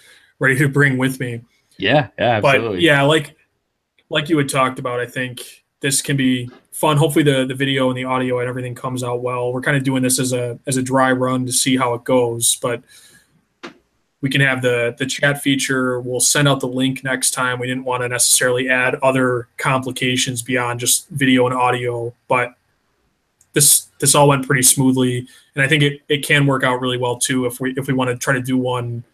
bring with me. Yeah, absolutely. But yeah, like you had talked about, I think this can be fun. Hopefully the video and the audio and everything comes out well. We're kind of doing this as a dry run to see how it goes, but we can have the chat feature. We'll send out the link next time. We didn't want to necessarily add other complications beyond just video and audio, but this all went pretty smoothly, and I think it can work out really well too if we want to try to do one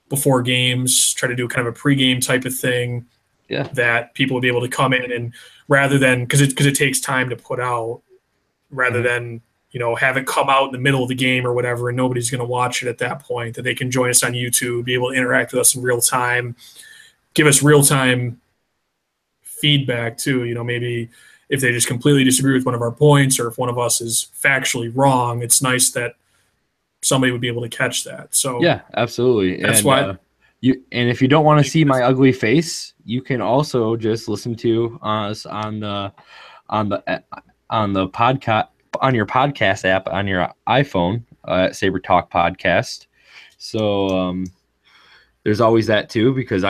before games, try to do kind of a pregame type of thing. Yeah, that people will be able to come in and rather than because it takes time to put out, rather than have it come out in the middle of the game or whatever, and nobody's going to watch it at that point. That they can join us on YouTube, be able to interact with us in real time, give us real time feedback too. Maybe if they just completely disagree with one of our points, or if one of us is factually wrong, it's nice that somebody would be able to catch that. So yeah, absolutely. That's why. And if you don't want to see my ugly face, you can also just listen to us on the podcast on your podcast app on your iPhone at SabreTalk Podcast. So there's always that too, because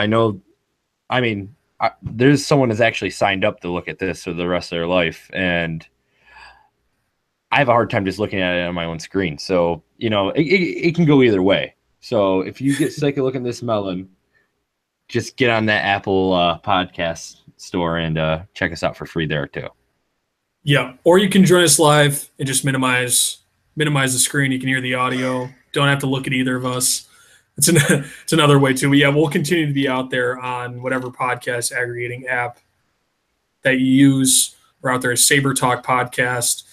there's someone that's actually signed up to look at this for the rest of their life, and I have a hard time just looking at it on my own screen. So it can go either way. So if you get sick of looking at this melon, just get on that Apple podcast store and check us out for free there too. Yeah, or you can join us live and just minimize the screen. You can hear the audio. Don't have to look at either of us. It's another way too. But yeah, we'll continue to be out there on whatever podcast aggregating app that you use. We're out there as SabreTalk Podcast.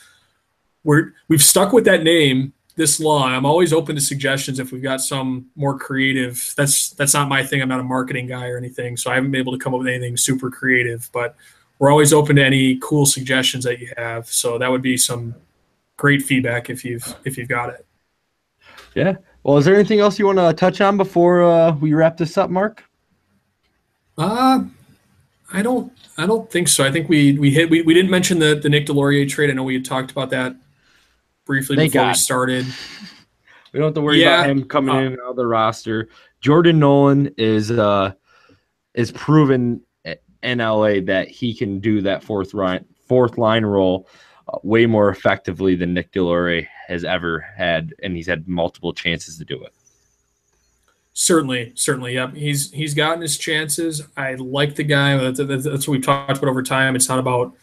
We've stuck with that name this long. I'm always open to suggestions if we've got some more creative. That's not my thing. I'm not a marketing guy or anything, so I haven't been able to come up with anything super creative. But we're always open to any cool suggestions that you have. So that would be some great feedback if you've got it. Yeah. Well, is there anything else you want to touch on before we wrap this up, Mark? I don't think so. I think we didn't mention the Nick Delorier trade. I know we had talked about that briefly before we started. We don't have to worry about him coming in and out of the roster. Jordan Nolan is proven in LA that he can do that fourth line role way more effectively than Nick Delorier has ever had, and he's had multiple chances to do it. Certainly, yep. He's gotten his chances. I like the guy. That's what we've talked about over time. It's not about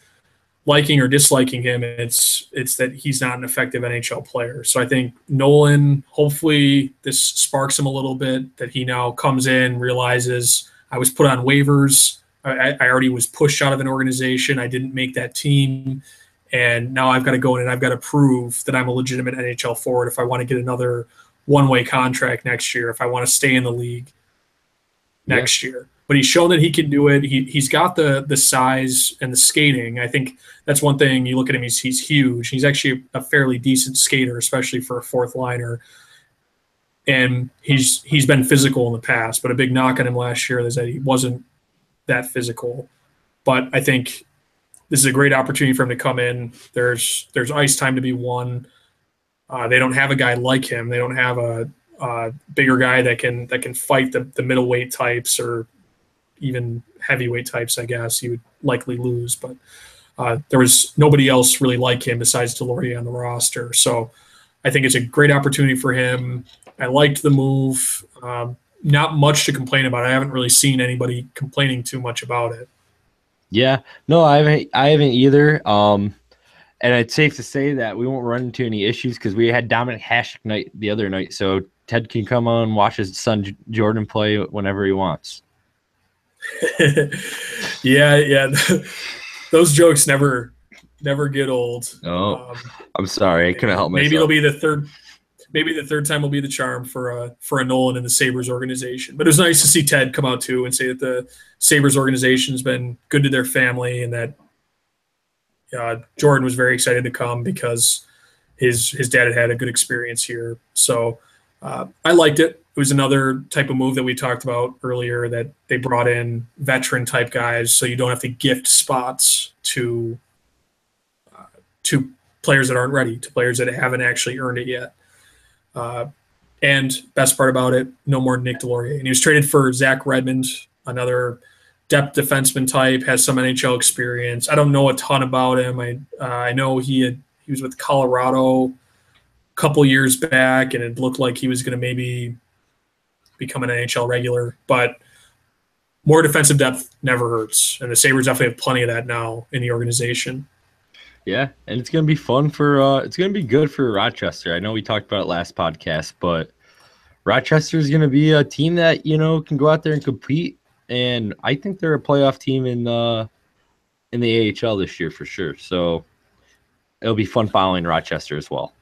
liking or disliking him. It's that he's not an effective NHL player. So I think Nolan, hopefully this sparks him a little bit, that he now comes in, realizes I was put on waivers. I already was pushed out of an organization. I didn't make that team. And now I've got to go in and I've got to prove that I'm a legitimate NHL forward if I want to get another one-way contract next year, if I want to stay in the league next year. But he's shown that he can do it. He's got the size and the skating. I think that's one thing. You look at him, he's huge. He's actually a fairly decent skater, especially for a fourth liner. And he's been physical in the past, but a big knock on him last year is that he wasn't that physical. But I think this is a great opportunity for him to come in. There's ice time to be won. They don't have a guy like him. They don't have a bigger guy that can fight the middleweight types or even heavyweight types. I guess he would likely lose, but there was nobody else really like him besides Delorier on the roster. So I think it's a great opportunity for him. I liked the move. not much to complain about. I haven't really seen anybody complaining too much about it. Yeah, no, I haven't either. And it's safe to say that we won't run into any issues because we had Dominic Hasek night the other night, so Ted can come on and watch his son Jordan play whenever he wants. Yeah. Those jokes never get old. Oh, I'm sorry, I couldn't help myself. Maybe it'll be the third. Maybe the third time will be the charm for a Nolan and the Sabres organization. But it was nice to see Ted come out too and say that the Sabres organization has been good to their family, and that Jordan was very excited to come because his dad had a good experience here. So I liked it. It was another type of move that we talked about earlier, that they brought in veteran type guys, so you don't have to gift spots to players that aren't ready, to players that haven't actually earned it yet. And best part about it, no more Nick Delorier. And he was traded for Zach Redmond, another depth defenseman type, has some NHL experience. I don't know a ton about him. I know he was with Colorado a couple years back, and it looked like he was going to maybe become an NHL regular. But more defensive depth never hurts, and the Sabres definitely have plenty of that now in the organization. Yeah, and it's going to be fun for it's going to be good for Rochester. I know we talked about it last podcast, but Rochester is going to be a team that, can go out there and compete, and I think they're a playoff team in the AHL this year for sure. So it'll be fun following Rochester as well.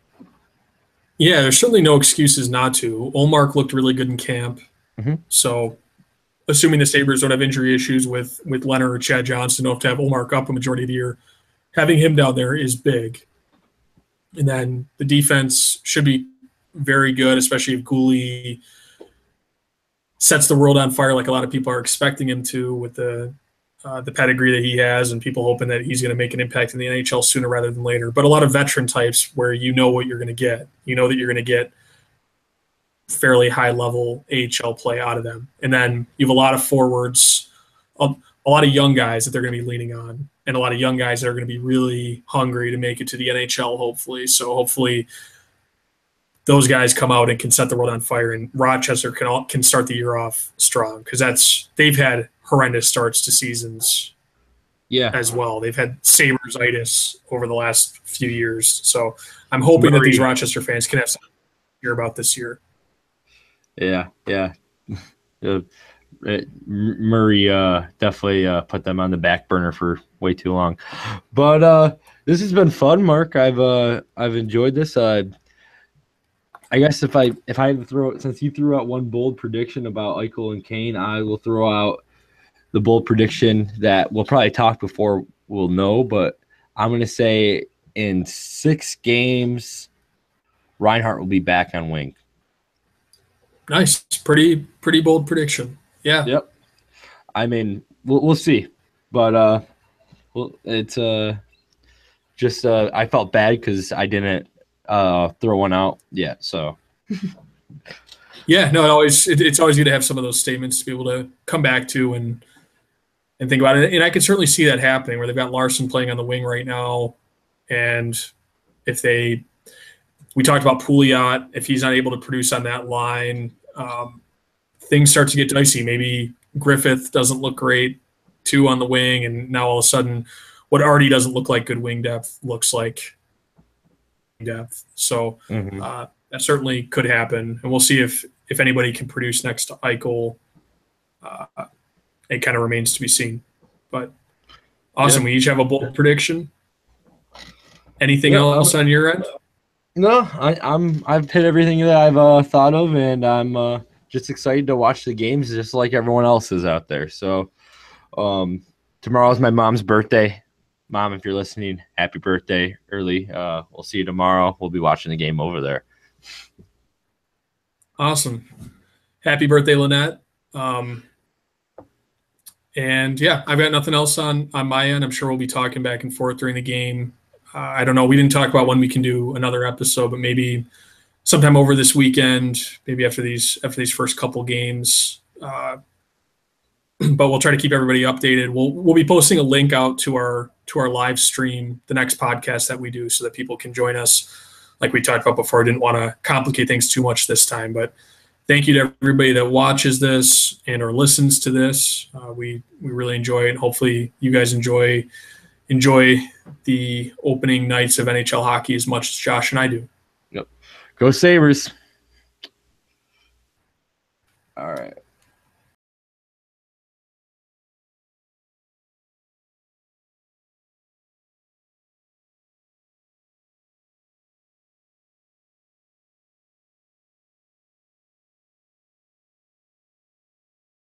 Yeah, there's certainly no excuses not to. Olmark looked really good in camp. Mm-hmm. So assuming the Sabres don't have injury issues with Leonard or Chad Johnston, don't have to have Olmark up a majority of the year, having him down there is big. And then the defense should be very good, especially if Gooley sets the world on fire like a lot of people are expecting him to, with the pedigree that he has, and people hoping that he's going to make an impact in the NHL sooner rather than later. But a lot of veteran types where you know what you're going to get. You know that you're going to get fairly high-level AHL play out of them. And then you have a lot of forwards, a lot of young guys that they're going to be leaning on, and a lot of young guys that are going to be really hungry to make it to the NHL, hopefully. So hopefully those guys come out and can set the world on fire, and Rochester can start the year off strong, because they've had horrendous starts to seasons as well. They've had Sabres-itis over the last few years. So I'm hoping that these Rochester fans can have something to hear about this year. Yeah. Murray definitely put them on the back burner for way too long. But this has been fun, Mark. I've enjoyed this. I guess if I had to throw it, since you threw out one bold prediction about Eichel and Kane, I will throw out the bold prediction that we'll probably talk before we'll know, but I'm going to say in 6 games, Reinhart will be back on wing. Nice. Pretty bold prediction. Yeah. Yep. I mean, we'll see. But it's just I felt bad because I didn't throw one out yet. So yeah, no, it's always good to have some of those statements to be able to come back to and think about it. And I can certainly see that happening, where they've got Larson playing on the wing right now, and if we talked about Pouliot, if he's not able to produce on that line, things start to get dicey. Maybe Griffith doesn't look great too on the wing, and now all of a sudden what already doesn't look like good wing depth looks like depth. So that certainly could happen, and we'll see if anybody can produce next to Eichel. It kind of remains to be seen. But awesome. We each have a bold prediction. Anything else on your end? No, I've hit everything that I've thought of, and I'm just excited to watch the games just like everyone else is out there. So tomorrow is my mom's birthday. Mom, if you're listening, happy birthday early. We'll see you tomorrow. We'll be watching the game over there. Awesome. Happy birthday, Lynette. And yeah, I've got nothing else on my end. I'm sure we'll be talking back and forth during the game. I don't know. We didn't talk about when we can do another episode, but maybe sometime over this weekend, maybe after these first couple games. But we'll try to keep everybody updated. We'll be posting a link out to our live stream, the next podcast that we do, so that people can join us. Like we talked about before, I didn't want to complicate things too much this time, but thank you to everybody that watches this and or listens to this. We really enjoy it. Hopefully, you guys enjoy the opening nights of NHL hockey as much as Josh and I do. Yep. Go Sabres. All right.